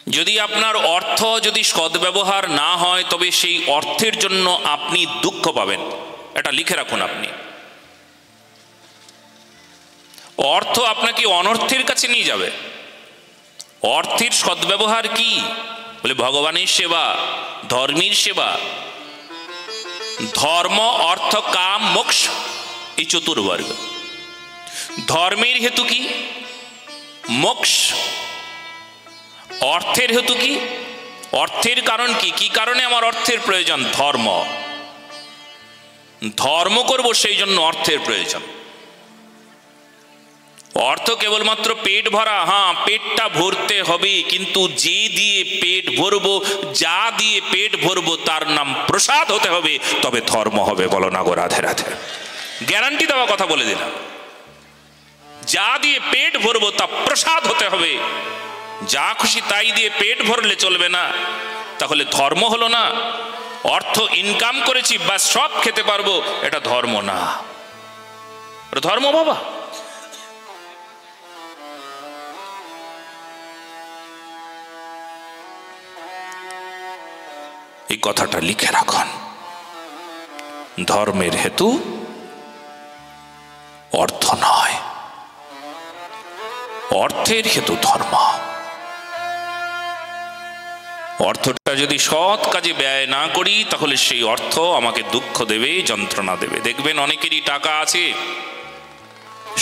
যদি আপনার অর্থ যদি সদ্ব্যবহার না হয় তবে সেই অর্থের জন্য আপনি দুঃখ পাবেন। এটা লিখে রাখুন আপনি। অর্থ আপনাকে অনর্থের কাছে নিয়ে যাবে। অর্থের সদ্ব্যবহার কি? বলে ভগবানের সেবা, ধর্মের সেবা। ধর্ম, অর্থ, কাম, মোক্ষ, এই চতুর্বর্গ। ধর্মের হেতু কি? মোক্ষ। অর্থের হেতু কি? অর্থের কারণ কি? কি কারণে আমার অর্থের প্রয়োজন? ধর্ম। ধর্ম করব সেই জন্য অর্থের প্রয়োজন। অর্থ কেবলমাত্র পেট ভরা, হ্যাঁ পেটটা ভরতে হবে, কিন্তু যে দিয়ে পেট ভরবো, যা দিয়ে পেট ভরবো তার নাম প্রসাদ হতে হবে, তবে ধর্ম হবে। বলো না গো রাধে রাধে। গ্যারান্টি দেওয়া কথা বলে দিলাম। যা দিয়ে পেট ভরবো তা প্রসাদ হতে হবে। যা খুশি তাই দিয়ে পেট ভরলে চলবে না, তাহলে ধর্ম হলো না। অর্থ ইনকাম করেছি বা সব খেতে পারবো, এটা ধর্ম না। ধর্ম বাবা এই কথাটা লিখে রাখুন। ধর্মের হেতু অর্থ নয়, অর্থের হেতু ধর্ম। অর্থটা যদি সৎ কাজে ব্যয় না করি তাহলে সেই অর্থ আমাকে দুঃখ দেবে, যন্ত্রণা দেবে। দেখবেন অনেকেরই টাকা আছে,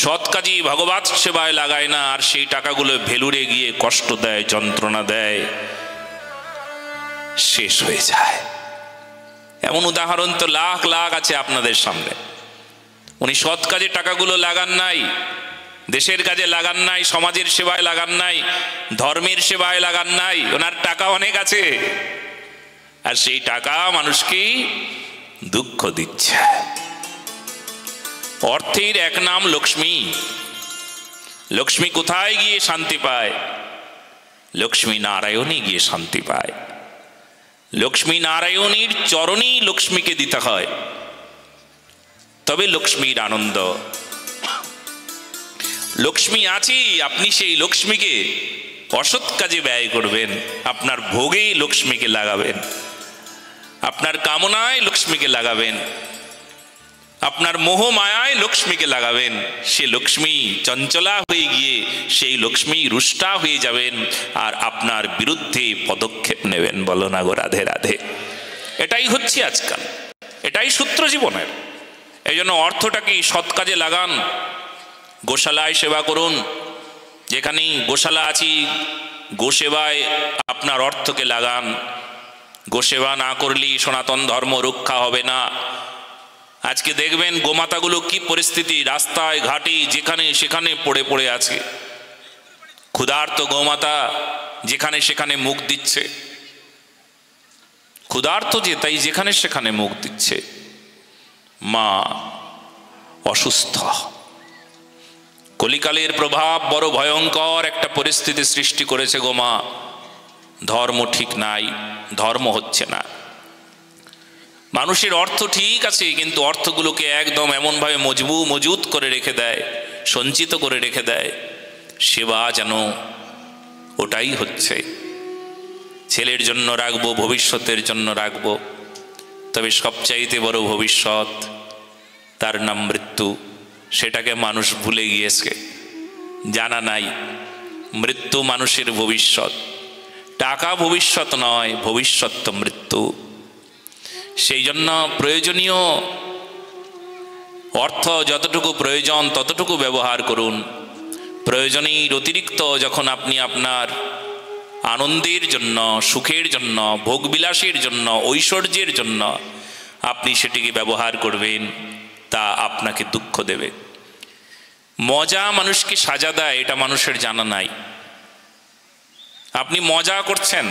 সৎ কাজে ভগবত সেবায় লাগায় না, আর সেই টাকাগুলো ভেলুরে গিয়ে কষ্ট দেয়, যন্ত্রণা দেয়, শেষ হয়ে যায়। এমন উদাহরণ তো লাখ লাখ আছে আপনাদের সামনে। উনি সৎ কাজে টাকাগুলো লাগান নাই, দেশের কাজে লাগান নাই, সমাজের সেবায় লাগান নাই, ধর্মের সেবায় লাগান নাই। ওনার টাকা অনেক আছে, আর সেই টাকা মানুষকে দুঃখ দিচ্ছে। অর্থের এক নাম লক্ষ্মী। লক্ষ্মী কোথায় গিয়ে শান্তি পায়? লক্ষ্মী নারায়ণী গিয়ে শান্তি পায়। লক্ষ্মী নারায়ণীর চরণেই লক্ষ্মীকে দিতে হয়, তবে লক্ষ্মীর আনন্দ। লক্ষ্মী আছে, আপনি সেই লক্ষ্মীকে অসৎ কাজে ব্যয় করবেন, আপনার ভোগেই লক্ষ্মীকে লাগাবেন, আপনার কামনায় লক্ষ্মীকে লাগাবেন, আপনার মোহ মায়ায় লক্ষ্মীকে লাগাবেন। সে লক্ষ্মী চঞ্চলা হয়ে গিয়ে সেই লক্ষ্মী রুষ্টা হয়ে যাবেন, আর আপনার বিরুদ্ধে পদক্ষেপ নেবেন। বলো না গো রাধে রাধে। এটাই হচ্ছে আজকাল, এটাই সূত্র জীবনের। এই জন্য অর্থটাকে সৎ কাজে লাগান। গোশালায় সেবা করুন, যেখানেই গোশালা আছি গোসেবায় আপনার অর্থকে লাগান। গোসেবা না করলেই সনাতন ধর্ম রক্ষা হবে না। আজকে দেখবেন গোমাতাগুলো কি পরিস্থিতি, রাস্তায় ঘাটে যেখানে সেখানে পড়ে পড়ে আছে। ক্ষুধার্ত গোমাতা যেখানে সেখানে মুখ দিচ্ছে, ক্ষুধার্ত যে তাই যেখানে সেখানে মুখ দিচ্ছে। মা অসুস্থ, কলিকালের প্রভাব বড় ভয়ঙ্কর একটা পরিস্থিতি সৃষ্টি করেছে গো মা। ধর্ম ঠিক নাই, ধর্ম হচ্ছে না। মানুষের অর্থ ঠিক আছে, কিন্তু অর্থগুলোকে একদম এমনভাবে মজুত করে রেখে দেয়, সঞ্চিত করে রেখে দেয়, সেবা যেন ওটাই হচ্ছে। ছেলের জন্য রাখবো, ভবিষ্যতের জন্য রাখবো, তবে সবচাইতে বড় ভবিষ্যৎ তার নাম মৃত্যু। সেটাকে মানুষ ভুলে গিয়েছে, জানা নাই মৃত্যু মানুষের ভবিষ্যৎ। টাকা ভবিষ্যৎ নয়, ভবিষ্যৎ তো মৃত্যু। সেই জন্য প্রয়োজনীয় অর্থ যতটুকু প্রয়োজন ততটুকু ব্যবহার করুন। প্রয়োজনের অতিরিক্ত যখন আপনি আপনার আনন্দের জন্য, সুখের জন্য, ভোগবিলাসের জন্য, ঐশ্বর্যের জন্য আপনি সেটিকে ব্যবহার করবেন, তা আপনাকে দুঃখ দেবে। মজা মানুষকে সাজা দেয়, এটা মানুষের জানা নাই। আপনি মজা করছেন,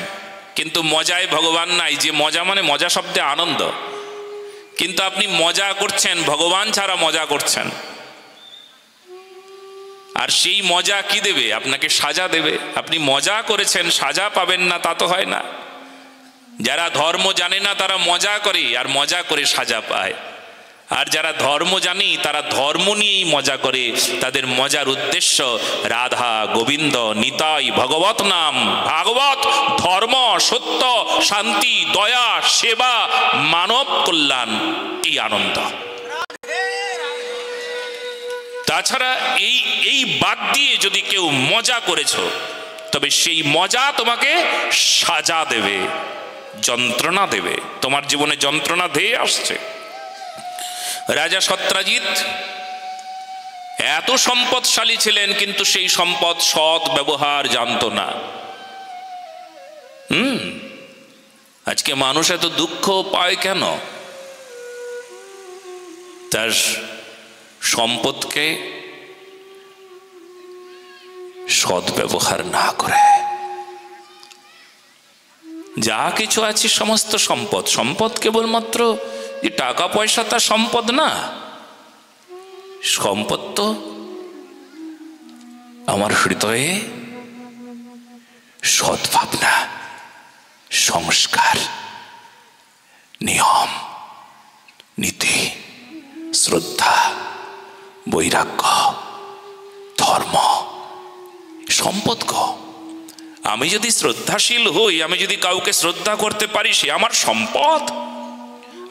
কিন্তু মজায় ভগবান নাই। যে মজা মানে মজা শব্দে আনন্দ, কিন্তু আপনি মজা করছেন, ভগবান ছাড়া মজা করছেন। আর সেই মজা কি দেবে? আপনাকে সাজা দেবে। আপনি মজা করেছেন, সাজা পাবেন না তা তো হয় না। যারা ধর্ম জানে না তারা মজা করে, আর মজা করে সাজা পায়। আর যারা ধর্ম জানি তারা ধর্ম নিয়েই মজা করে, তাদের মজার উদ্দেশ্য রাধা গোবিন্দ নিতাই ভগবত নাম, ভাগবত, ধর্ম, সত্য, শান্তি, দয়া, সেবা, মানব কল্যাণ, এই আনন্দ। তাছাড়া এই বাদ দিয়ে যদি কেউ মজা করেছো, তবে সেই মজা তোমাকে সাজা দেবে, যন্ত্রণা দেবে। তোমার জীবনে যন্ত্রণা ধেয়ে আসছে। রাজা সত্রাজিৎ এত সম্পদশালী ছিলেন, কিন্তু সেই সম্পদ সৎ ব্যবহার জানত না। আজকে মানুষ এত দুঃখ পায় কেন? তার সম্পদকে সৎ ব্যবহার না করে। যা কিছু আছে সমস্ত সম্পদ, সম্পদ কেবলমাত্র যে টাকা পয়সা তার সম্পদ না। সম্পদ তো আমার হৃদয়ে সদ্ভাবনা, সংস্কার, নিয়ম, নীতি, শ্রদ্ধা, বৈরাগ্য, ধর্ম, সম্পদ গো। আমি যদি শ্রদ্ধাশীল হই, আমি যদি কাউকে শ্রদ্ধা করতে পারি, সে আমার সম্পদ।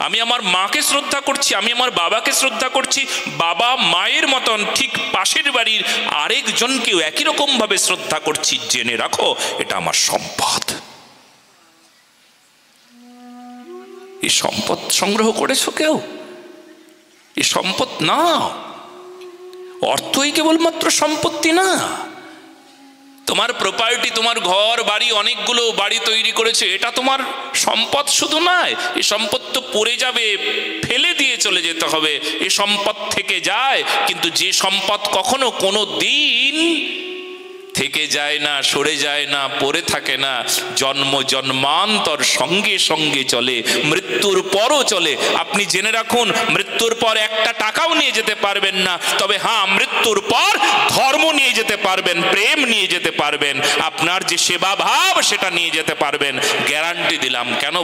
আমি আমার মাকে শ্রদ্ধা করছি, আমি আমার বাবাকে শ্রদ্ধা করছি, বাবা মায়ের মতন ঠিক পাশের বাড়ির আরেকজনকেও একই রকম ভাবে শ্রদ্ধা করছি, জেনে রাখো এটা আমার সম্পদ। এই সম্পদ সংগ্রহ করেছো কেউ? এই সম্পদ না। অর্থই কেবলমাত্র সম্পত্তি না। তোমার প্রপার্টি, তোমার ঘর বাড়ি, অনেকগুলো বাড়ি তৈরি করেছে, এটা তোমার সম্পদ শুধু নয়। এই সম্পদ তো পড়ে যাবে, ফেলে দিয়ে চলে যেতে হবে। এই সম্পদ থেকে যায়, কিন্তু যে সম্পদ কখনো কোনো দিন থেকে যায় না, সরে যায় না, পড়ে থাকে না, জন্ম জন্মান্তর সঙ্গে সঙ্গে চলে, মৃত্যুর পরও চলে। আপনি জেনে রাখুন, মৃত্যুর পর একটা টাকাও নিয়ে যেতে পারবেন না, তবে হ্যাঁ, মৃত্যুর পর ধর্ম নিয়ে যেতে পারবেন, প্রেম নিয়ে যেতে পারবেন, আপনার যে সেবা ভাব সেটা নিয়ে যেতে পারবেন, গ্যারান্টি দিলাম। কেন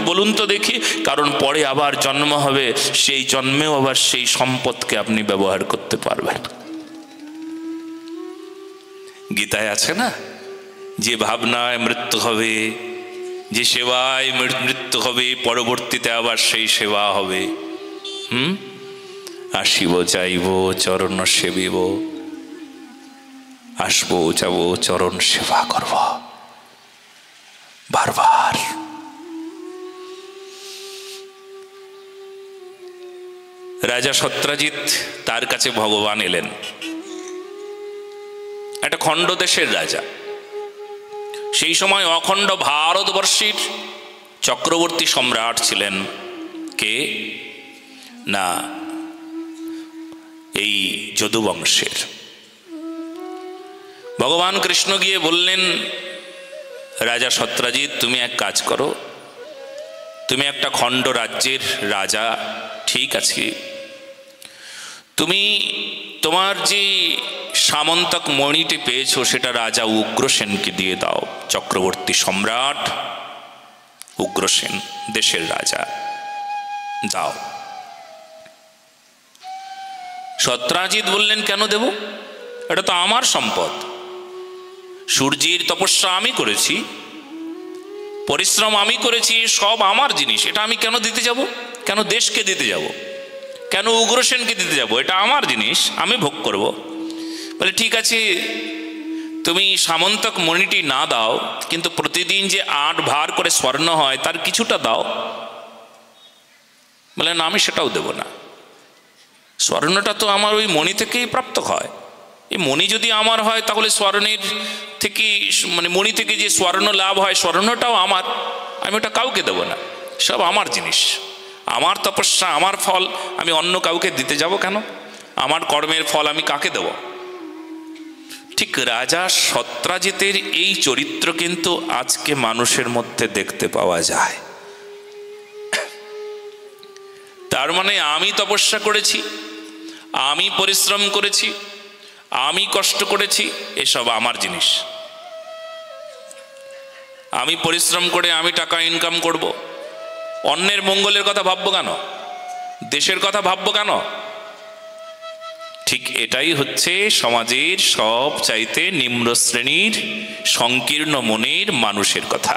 বলুন তো দেখি? কারণ পরে আবার জন্ম হবে, সেই জন্মেও আবার সেই সম্পদকে আপনি ব্যবহার করতে পারবেন। গীতায় আছে না, যে ভাবনায় মৃত্যু হবে, যে সেবায় মৃত্যু হবে, পরবর্তীতে আবার সেই সেবা হবে। আসিব যাইব চরণ সেবিব, আসবো যাব চরণ সেবা করব, বারবার। রাজা সত্রাজিৎ, তার কাছে ভগবান এলেন। একটা খণ্ড দেশের রাজা, সেই সময় অখণ্ড ভারতবর্ষের চক্রবর্তী সম্রাট ছিলেন কে? না, এই যদুবংশের। ভগবান কৃষ্ণ গিয়ে বললেন, রাজা সত্রাজিৎ, তুমি এক কাজ করো, তুমি একটা খণ্ড রাজ্যের রাজা, ঠিক আছে, তুমি তোমার যে সামন্তক মণিটি পেয়েছো সেটা রাজা উগ্রসেনকে দিয়ে দাও। চক্রবর্তী সম্রাট উগ্রসেন, দেশের রাজা, দাও। সত্রাজিৎ বললেন, কেন দেব? এটা তো আমার সম্পদ। সূর্যের তপস্যা আমি করেছি, পরিশ্রম আমি করেছি, সব আমার জিনিস, এটা আমি কেন দিতে যাব? কেন দেশকে দিতে যাব? কেন উগ্রসেনকে দিতে যাব? এটা আমার জিনিস, আমি ভোগ করব। বলে, ঠিক আছে, তুমি সামন্তক মণিটি না দাও, কিন্তু প্রতিদিন যে 8 ভার করে স্বর্ণ হয় তার কিছুটা দাও। বলে, না, আমি সেটাও দেব না। স্বর্ণটা তো আমার ওই মণি থেকেই প্রাপ্ত হয়। এই মণি যদি আমার হয়, তাহলে স্বর্ণের থেকে, মানে মণি থেকে যে স্বর্ণ লাভ হয়, স্বর্ণটাও আমার, আমি ওটা কাউকে দেব না। সব আমার জিনিস, আমার তপস্যা, আমার ফল আমি অন্য কাউকে দিতে যাব কেন? আমার কর্মের ফল আমি কাকে দেব? ঠিক রাজা সত্রাজিতের এই চরিত্র কিন্তু আজকে মানুষের মধ্যে দেখতে পাওয়া যায়। তার মানে আমি তপস্যা করেছি, আমি পরিশ্রম করেছি, আমি কষ্ট করেছি, এসব আমার জিনিস। আমি পরিশ্রম করে আমি টাকা ইনকাম করব, অন্যের মঙ্গলের কথা ভাববো কেন? দেশের কথা ভাববো কেন? ঠিক এটাই হচ্ছে সমাজের সব চাইতে নিম্ন শ্রেণীর সংকীর্ণ মনের মানুষের কথা।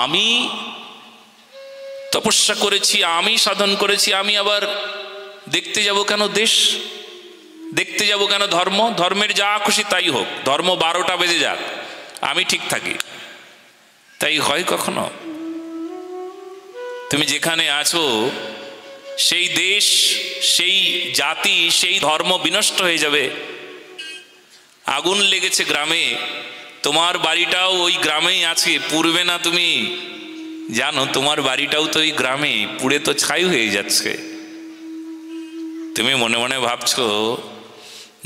আমি তপস্যা করেছি, আমি সাধন করেছি, আমি আবার দেখতে যাব কেন দেশ? দেখতে যাব কেন ধর্ম? ধর্মের যা খুশি তাই হোক, ধর্ম 12টা বেজে যাক, আমি ঠিক থাকি। তাই হয় কখনো? তুমি যেখানে আছো সেই দেশ, সেই জাতি, সেই ধর্ম বিনষ্ট হয়ে যাবে। আগুন লেগেছে গ্রামে, তোমার বাড়িটাও ওই গ্রামেই আছে, পুড়বে না? তুমি জানো তোমার বাড়িটাও তো ওই গ্রামে, পুড়ে তো ছাই হয়ে যাচ্ছে। তুমি মনে মনে ভাবছো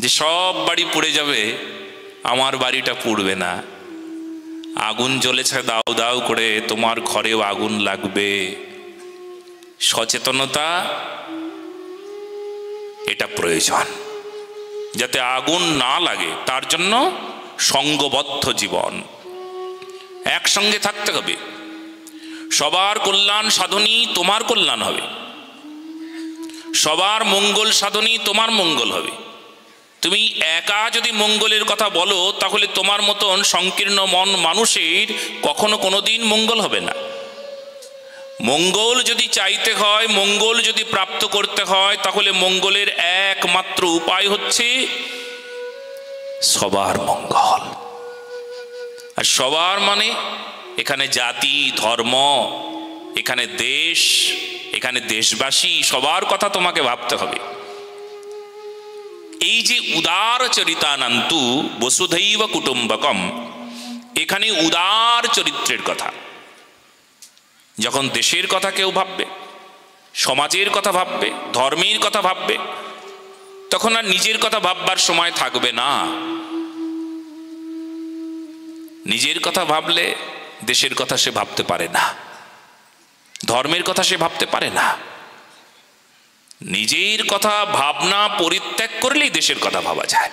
যে সব বাড়ি পুড়ে যাবে, আমার বাড়িটা পুড়বে না। আগুন জ্বলেছে দাউ দাউ করে, তোমার ঘরেও আগুন লাগবে। সচেতনতা এটা প্রয়োজন, যাতে আগুন না লাগে। তার জন্য সঙ্গবদ্ধ জীবন, একসঙ্গে থাকতে হবে। সবার কল্যাণ সাধনই তোমার কল্যাণ হবে, সবার মঙ্গল সাধনই তোমার মঙ্গল হবে। তুমি একা যদি মঙ্গলের কথা বলো, তাহলে তোমার মতন সংকীর্ণ মন মানুষের কখনো কোনোদিন মঙ্গল হবে না। মঙ্গল যদি চাইতে হয়, মঙ্গল যদি প্রাপ্ত করতে হয়, তাহলে মঙ্গলের একমাত্র উপায় হচ্ছে সবার মঙ্গল। আর সবার মানে এখানে জাতি, ধর্ম, এখানে দেশ, এখানে দেশবাসী, সবার কথা তোমাকে ভাবতে হবে। এই যে উদার চরিতানান্তু বসুধৈব কুটুম্বকম, এখানে উদার চরিত্রের কথা। যখন দেশের কথা কেউ ভাববে, সমাজের কথা ভাববে, ধর্মের কথা ভাববে, তখন আর নিজের কথা ভাববার সময় থাকবে না। নিজের কথা ভাবলে দেশের কথা সে ভাবতে পারে না, ধর্মের কথা সে ভাবতে পারে না। নিজের কথা ভাবনা পরিত্যাগ করলেই দেশের কথা ভাবা যায়।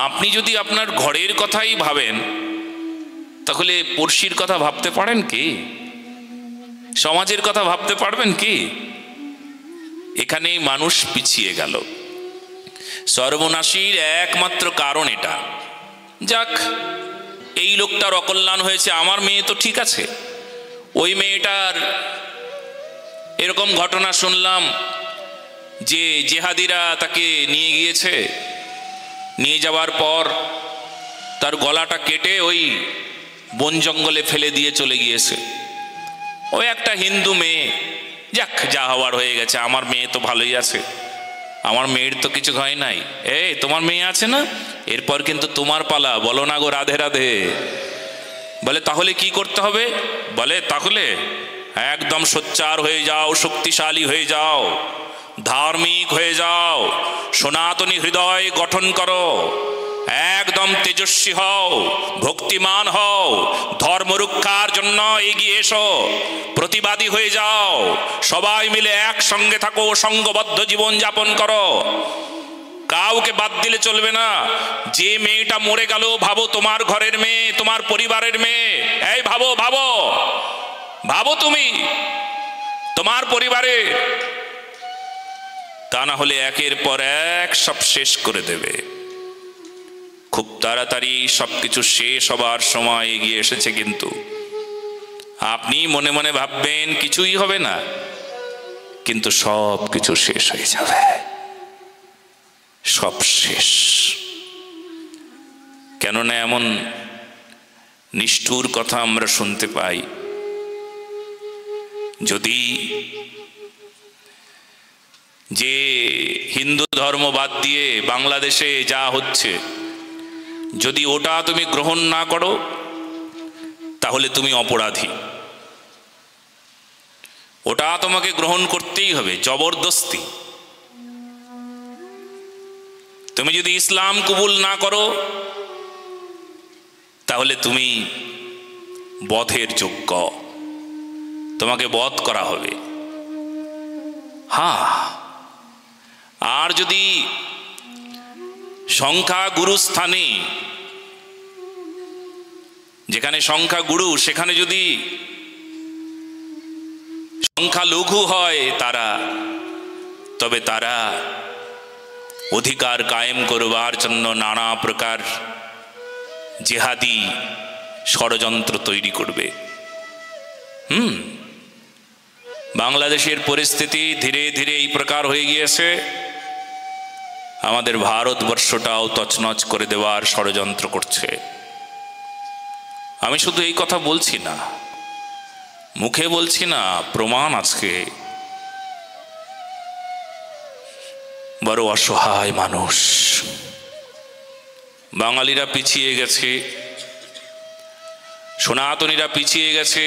আপনি যদি আপনার ঘরের কথাই ভাবেন, তাহলে পড়শির কথা ভাবতে পারেন কি? সমাজের কথা ভাবতে পারবেন কি? এখানেই মানুষ পিছিয়ে গেল। সর্বনাশীর একমাত্র কারণ এটা। যাক, এই লোকটার অকল্যাণ হয়েছে, আমার মেয়ে তো ঠিক আছে। ওই মেয়েটার এরকম ঘটনা শুনলাম যে জেহাদিরা তাকে নিয়ে গিয়েছে, নিয়ে যাওয়ার পর তার গলাটা কেটে ওই বন জঙ্গলে ফেলে দিয়ে চলে গিয়েছে। ওই একটা হিন্দু মেয়ে, যাক যা হওয়ার হয়ে গেছে, আমার মেয়ে তো ভালোই আছে, আমার মেয়ের তো কিছু হয় নাই। তোমার মেয়ে আছে না, এরপর কিন্তু তোমার পালা, বলো না গো রাধে রাধে। বলে তাহলে কি করতে হবে? বলে তাহলে একদম সোচ্চার হয়ে যাও, শক্তিশালী হয়ে যাও, ধার্মিক হয়ে যাও, সনাতনী হৃদয় গঠন করো, একদম তেজস্বী হও, ভক্তিমান হও, ধর্ম রক্ষার জন্য এগিয়ে এসো, প্রতিবাদী হয়ে যাও, সবাই মিলে একসঙ্গে থাকো, সঙ্গবদ্ধ জীবন যাপন করো, কাউকে বাদ দিলে চলবে না। যে মেয়েটা মরে গেল, ভাবো তোমার ঘরের মেয়ে, তোমার পরিবারের মেয়ে। এই ভাবো ভাবো ভাবো, তুমি তোমার পরিবারে, তা না হলে একের পর এক সব শেষ করে দেবে। খুব তাড়াতাড়ি সবকিছু শেষ হবার সময় এগিয়ে এসেছে, কিন্তু আপনি মনে মনে ভাববেন কিছুই হবে না, কিন্তু সব কিছু শেষ হয়ে যাবে, সব শেষ। কেননা এমন নিষ্ঠুর কথা আমরা শুনতে পাই, যদি যে হিন্দু ধর্ম বাদ দিয়ে বাংলাদেশে যা হচ্ছে, যদি ওটা তুমি গ্রহণ না করো, তাহলে তুমি অপরাধী। ওটা তোমাকে গ্রহণ করতেই হবে, জবরদস্তি। তুমি যদি ইসলাম কবুল না করো, তাহলে তুমি বধের যোগ্য, তোমাকে বধ করা হবে। হ্যাঁ, আর যদি সংখ্যা গুরু স্থানে, যেখানে সংখ্যা গুরু, সেখানে যদি সংখ্যালঘু হয় তারা, তবে তারা অধিকার কায়েম করবার জন্য নানা প্রকার জিহাদি ষড়যন্ত্র তৈরি করবে। বাংলাদেশের পরিস্থিতি ধীরে ধীরে এই প্রকার হয়ে গিয়েছে, আমাদের ভারতবর্ষটাও তছনছ করে দেওয়ার ষড়যন্ত্র করছে। আমি শুধু এই কথা বলছি না, মুখে বলছি না, প্রমাণ আজকে। বড় অসহায় মানুষ, বাঙালিরা পিছিয়ে গেছে, সনাতনীরা পিছিয়ে গেছে,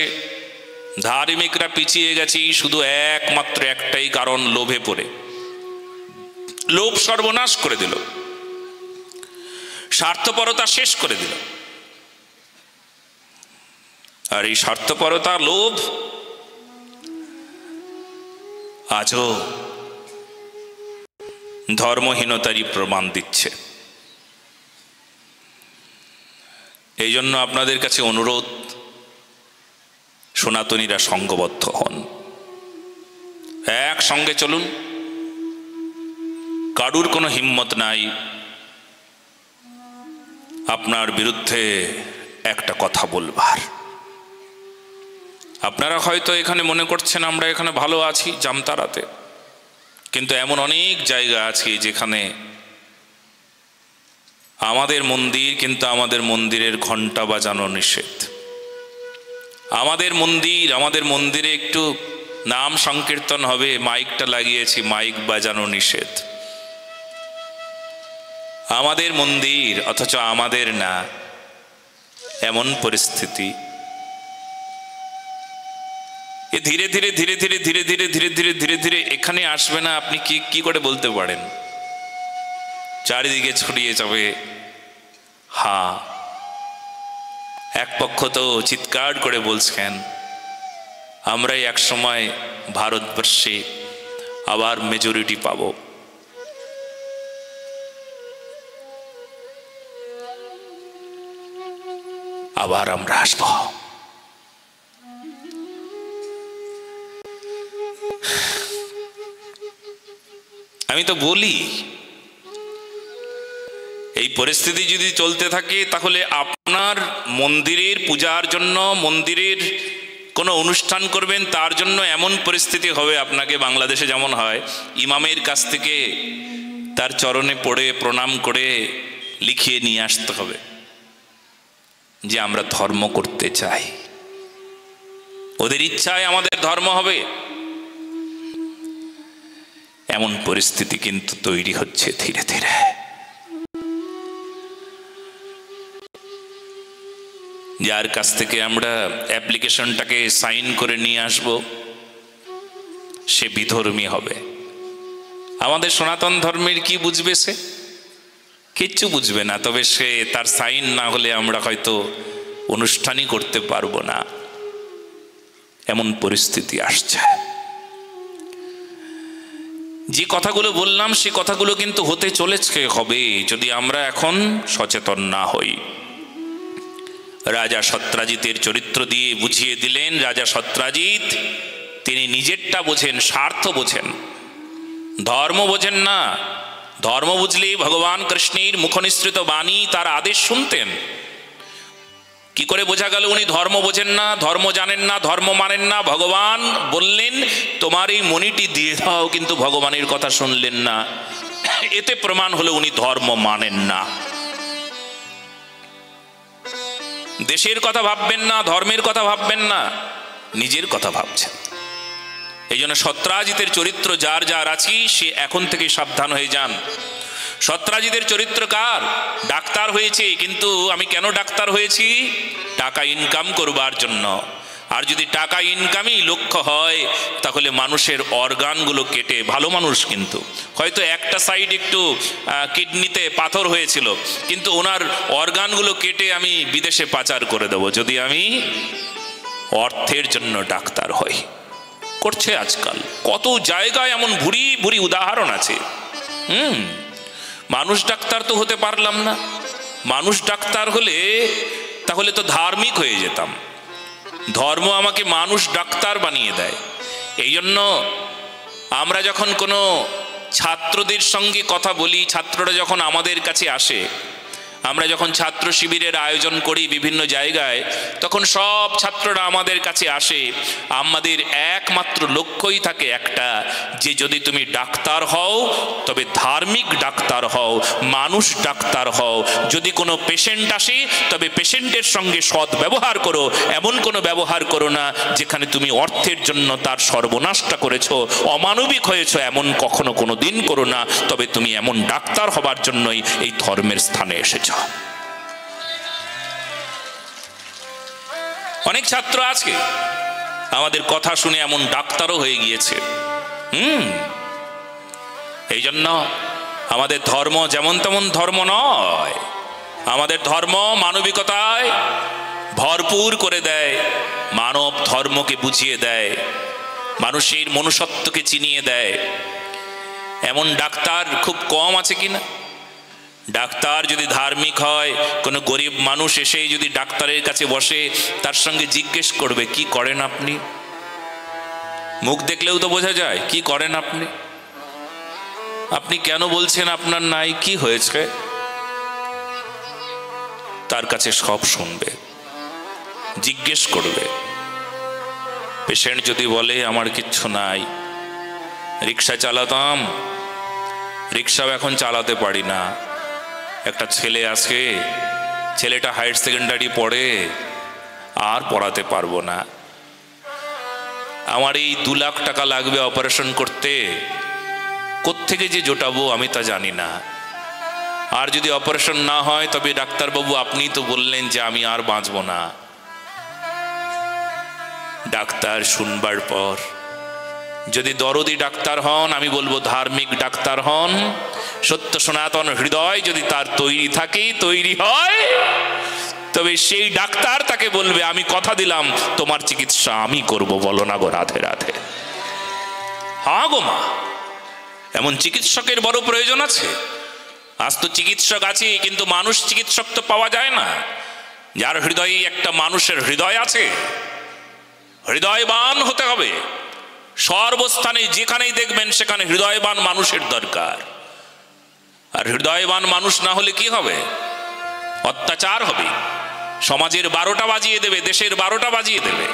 ধার্মিকরা পিছিয়ে গেছে, শুধু একমাত্র একটাই কারণ, লোভে পড়ে। লোভ সর্বনাশ করে দিল, স্বার্থপরতা শেষ করে দিল। আর এই স্বার্থপরতা, লোভ আজও ধর্মহীনতারই প্রমাণ দিচ্ছে। এই জন্য আপনাদের কাছে অনুরোধ, সনাতনীরা সঙ্গবদ্ধ হন, একসঙ্গে চলুন। কারুর কোনো হিম্মত নাই আপনার বিরুদ্ধে একটা কথা বলবার। আপনারা হয়তো এখানে মনে করছেন আমরা এখানে ভালো আছি জামতারাতে, কিন্তু এমন অনেক জায়গা আছে যেখানে আমাদের মন্দির, কিন্তু আমাদের মন্দিরের ঘণ্টা বাজানো নিষেধ। আমাদের মন্দিরে একটু নাম সংকীর্তন হবে, মাইকটা লাগিয়েছি, মাইক বাজানো নিষেধ। আমাদের মন্দির অথচ আমাদের না, এমন পরিস্থিতি। ধীরে ধীরে ধীরে ধীরে ধীরে ধীরে ধীরে ধীরে ধীরে ধীরে এখানে আসবে না, আপনি কি করে বলতে পারেন? চারিদিকে ছড়িয়ে যাবে। হ্যাঁ, এক পক্ষ তো চিৎকার করে বলছেন আমরাই এক সময় ভারতবর্ষে আবার মেজরিটি পাব। আবার আমরা আসব। আমি তো বলি, এই পরিস্থিতি যদি চলতে থাকে তাহলে আপনার মন্দিরের পূজার জন্য, মন্দিরের কোনো অনুষ্ঠান করবেন, তার জন্য এমন পরিস্থিতি হবে আপনাকে বাংলাদেশে যেমন হয়, ইমামের কাছ থেকে তার চরণে পড়ে প্রণাম করে লিখিয়ে নিয়ে আসতে হবে যে আমরা ধর্ম করতে চাই। ওদের ইচ্ছায় আমাদের ধর্ম হবে, এমন পরিস্থিতি কিন্তু তৈরি হচ্ছে ধীরে ধীরে। যার কাছ থেকে আমরা অ্যাপ্লিকেশনটাকে সাইন করে নিয়ে আসব, সে বিধর্মী হবে। আমাদের সনাতন ধর্মের কি বুঝবে? সে কিচ্ছু বুঝবে না। তবে সে, তার সাইন না হলে আমরা হয়তো অনুষ্ঠানই করতে পারবো না, এমন পরিস্থিতি আসছে। যে কথাগুলো বললাম সে কথাগুলো কিন্তু হতে চলেছে, হবে, যদি আমরা এখন সচেতন না হই। রাজা সত্রাজিতের চরিত্র দিয়ে বুঝিয়ে দিলেন, রাজা সত্রাজিৎ তিনি নিজেরটা বোঝেন, স্বার্থ বোঝেন, ধর্ম বোঝেন না। ধর্ম বুঝলে ভগবান কৃষ্ণের মুখনিসৃত বাণী, তার আদেশ শুনতেন। কি করে বোঝা গেল উনি ধর্ম বোঝেন না, ধর্ম জানেন না, ধর্ম মানেন না? ভগবান বললেন তোমার এই মণিটি দিয়ে দাও, কিন্তু ভগবানের কথা শুনলেন না। এতে প্রমাণ হলো উনি ধর্ম মানেন না। দেশের কথা ভাববেন না, ধর্মের কথা ভাববেন না, নিজের কথা ভাবছেন। এই জন্য সত্রাজিতের চরিত্র যার যার আছি সে এখন থেকে সাবধান হয়ে যান। সত্রাজিতের চরিত্র কার? ডাক্তার হয়েছে, কিন্তু আমি কেন ডাক্তার হয়েছি? টাকা ইনকাম করবার জন্য। আর যদি টাকা ইনকামই লক্ষ্য হয় তাহলে মানুষের অর্গানগুলো কেটে, ভালো মানুষ কিন্তু হয়তো একটা সাইড একটু কিডনিতে পাথর হয়েছিল, কিন্তু ওনার অর্গানগুলো কেটে আমি বিদেশে পাচার করে দেব যদি আমি অর্থের জন্য ডাক্তার হই। করছে আজকাল কত জায়গায়, এমন ভুরি ভুরি উদাহরণ আছে। মানুষ ডাক্তার তো হতে পারলাম না। মানুষ ডাক্তার হলে তাহলে তো ধার্মিক হয়ে যেতাম। ধর্ম আমাকে মানুষ ডাক্তার বানিয়ে দেয়। এই জন্য আমরা যখন কোনো ছাত্রদের সঙ্গে কথা বলি, ছাত্ররা যখন আমাদের কাছে আসে, আমরা যখন ছাত্র শিবিরের আয়োজন করি বিভিন্ন জায়গায়, তখন সব ছাত্ররা আমাদের কাছে আসে। আমাদের একমাত্র লক্ষ্যই থাকে একটা, যে যদি তুমি ডাক্তার হও তবে ধার্মিক ডাক্তার হও, মানুষ ডাক্তার হও। যদি কোনো পেশেন্ট আসে তবে পেশেন্টের সঙ্গে সৎ ব্যবহার করো, এমন কোনো ব্যবহার করো না যেখানে তুমি অর্থের জন্য তার সর্বনাশটা করেছো, অমানবিক হয়েছো, এমন কখনো কোনো দিন করো না। তবে তুমি এমন ডাক্তার হবার জন্যই এই ধর্মের স্থানে এসেছো। অনেক ছাত্র আছে আমাদের কথা শুনে এমন ডাক্তারও হয়ে গিয়েছে। এই জন্য আমাদের ধর্ম যেমন তেমন ধর্ম নয়, আমাদের ধর্ম মানবিকতায় ভরপুর করে দেয়, মানব ধর্মকে বুঝিয়ে দেয়, মানুষের মনুষ্যত্বকে চিনিয়ে দেয়। এমন ডাক্তার খুব কম আছে কিনা? ডাক্তার যদি ধার্মিক হয়, কোনো গরিব মানুষ এসেই যদি ডাক্তারের কাছে বসে, তার সঙ্গে জিজ্ঞেস করবে কি করেন আপনি। মুখ দেখলেও তো বোঝা যায় কি করেন আপনি, আপনি কেন বলছেন আপনার নাই, কি হয়েছে। তার কাছে সব শুনবে, জিজ্ঞেস করবে। পেশেন্ট যদি বলে আমার কিচ্ছু নাই, রিক্সা চালাতাম, রিক্সাও এখন চালাতে পারি না, একটা ছেলে আছে, ছেলেটা হায়ার সেকেন্ডারি পড়ে, আর পড়াতে পারবো না, আমার এই 2 লাখ টাকা লাগবে অপারেশন করতে, কোত্থেকে যে জোটাবো আমি তা জানি না, আর যদি অপারেশন না হয় তবে ডাক্তারবাবু আপনি তো বললেন যে আমি আর বাঁচবো না। ডাক্তার শুনবার পর যদি দরদি ডাক্তার হন, আমি বলবো ধার্মিক ডাক্তার হন, সত্য সনাতন হৃদয় যদি তার তৈরি থাকে, তৈরি হয়, তবে সেই ডাক্তার তাকে বলবে আমি কথা দিলাম তোমার চিকিৎসা আমি করব, বলো না গো রাধে রাধে। হ্যাঁ গো মা, এমন চিকিৎসকের বড় প্রয়োজন আছে। আজ তো চিকিৎসক আছে, কিন্তু মানুষ চিকিৎসক তো পাওয়া যায় না, যার হৃদয়ে একটা মানুষের হৃদয় আছে। হৃদয়বান হতে হবে, সর্বস্থানে যেখানেই দেখবেন সেখানে হৃদয়বান মানুষের দরকার। আর হৃদয়বান মানুষ না হলে কি হবে? অত্যাচার হবে, সমাজের 12টা বাজিয়ে দেবে, দেশের 12টা বাজিয়ে দেবে।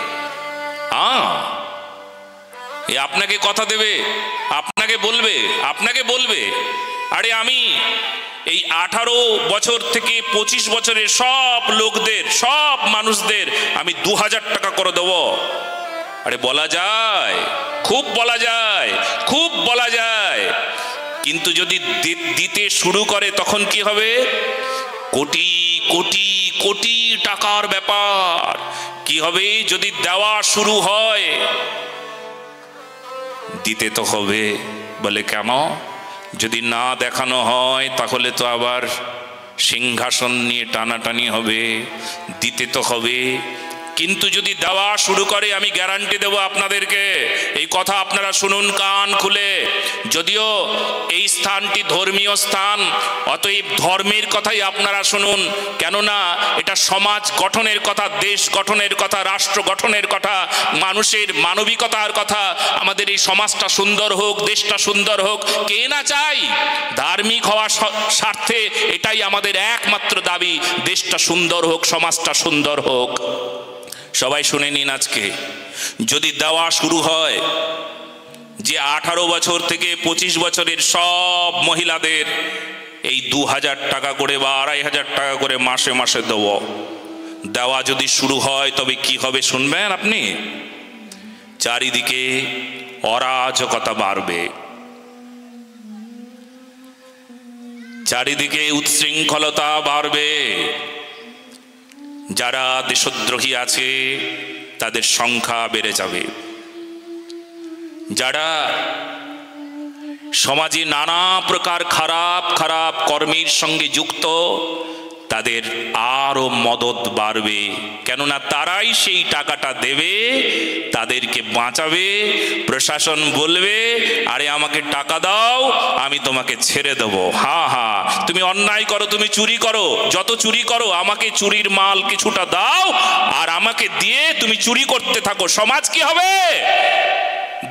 এ আপনাকে কথা দেবে, আপনাকে বলবে আরে আমি এই 18 বছর থেকে 25 বছরের সব লোকদের, সব মানুষদের আমি 2000 টাকা করে দেবো। আরে বলা যায়, খুব বলা যায়, খুব বলা যায়, কিন্তু যদি দিতে শুরু করে তখন কি হবে? কোটি কোটি কোটি টাকার ব্যাপার। কি হবে যদি দেওয়া শুরু হয়? দিতে তো হবে। বলে কেন? যদি না দেখানো হয় তাহলে তো আবার সিংহাসন নিয়ে টানাটানি হবে, দিতে তো হবে। কিন্তু যদি দেওয়া শুরু করে, আমি গ্যারান্টি দেব আপনাদেরকে, এই কথা আপনারা শুনুন কান খুলে। যদিও এই স্থানটি ধর্মীয় স্থান, অতএব ধর্মের কথাই আপনারা শুনুন, কেননা এটা সমাজ গঠনের কথা, দেশ গঠনের কথা, রাষ্ট্র গঠনের কথা, মানুষের মানবিকতার কথা। আমাদের এই সমাজটা সুন্দর হোক, দেশটা সুন্দর হোক, কে না চাই? ধার্মিক হওয়ার স্বার্থে এটাই আমাদের একমাত্র দাবি, দেশটা সুন্দর হোক, সমাজটা সুন্দর হোক। সবাই শুনে নিন, আজকে যদি দেওয়া শুরু হয় যে 18 বছর থেকে 25 বছরের সব মহিলাদের এই 2000 টাকা করে বা 2500 টাকা করে মাসে মাসে দেওয়া যদি শুরু হয়, তবে কি হবে শুনবেন আপনি? চারিদিকে অরাজকতা বাড়বে, চারিদিকে উচ্ছৃঙ্খলতা বাড়বে, যারা দেশদ্রোহী আছে তাদের সংখ্যা বেড়ে যাবে, যারা সমাজে নানা প্রকার খারাপ খারাপ কর্মের সঙ্গে যুক্ত তাদের আরো মদত বাড়বে, কেননা তারাই সেই টাকাটা দেবে, তাদেরকে বাঁচাবে। প্রশাসন বলবে আরে আমাকে টাকা দাও, আমি তোমাকে ছেড়ে দেবো। হ্যাঁ হ্যাঁ, তুমি অন্যায় করো, তুমি চুরি করো, যত চুরি করো, আমাকে চুরির মাল কিছুটা দাও, আর আমাকে দিয়ে তুমি চুরি করতে থাকো। সমাজ কি হবে?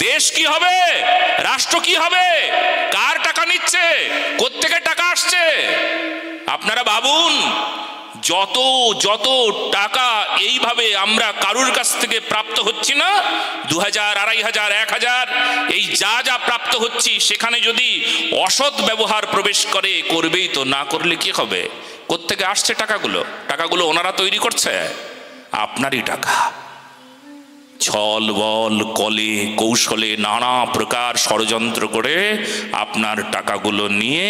দেশ কি হবে, রাষ্ট্র কি হবে, কার টাকা নিচ্ছে, কোত্থেকে টাকা আসছে? আপনারা ভাবুন, যত যত টাকা এইভাবে আমরা কারুর কাছ থেকে প্রাপ্ত হচ্ছি না, 2000, 2500, 1000, এই যা যা প্রাপ্ত হচ্ছি, সেখানে যদি অসৎ ব্যবহার প্রবেশ করে, করবেই তো, না করলে কি হবে? কোত্থেকে আসছে টাকাগুলো? টাকাগুলো ওনারা তৈরি করছে, আপনারই টাকা। ছল বল কলে কৌশলে নানা প্রকার ষড়যন্ত্র করে আপনার টাকাগুলো নিয়ে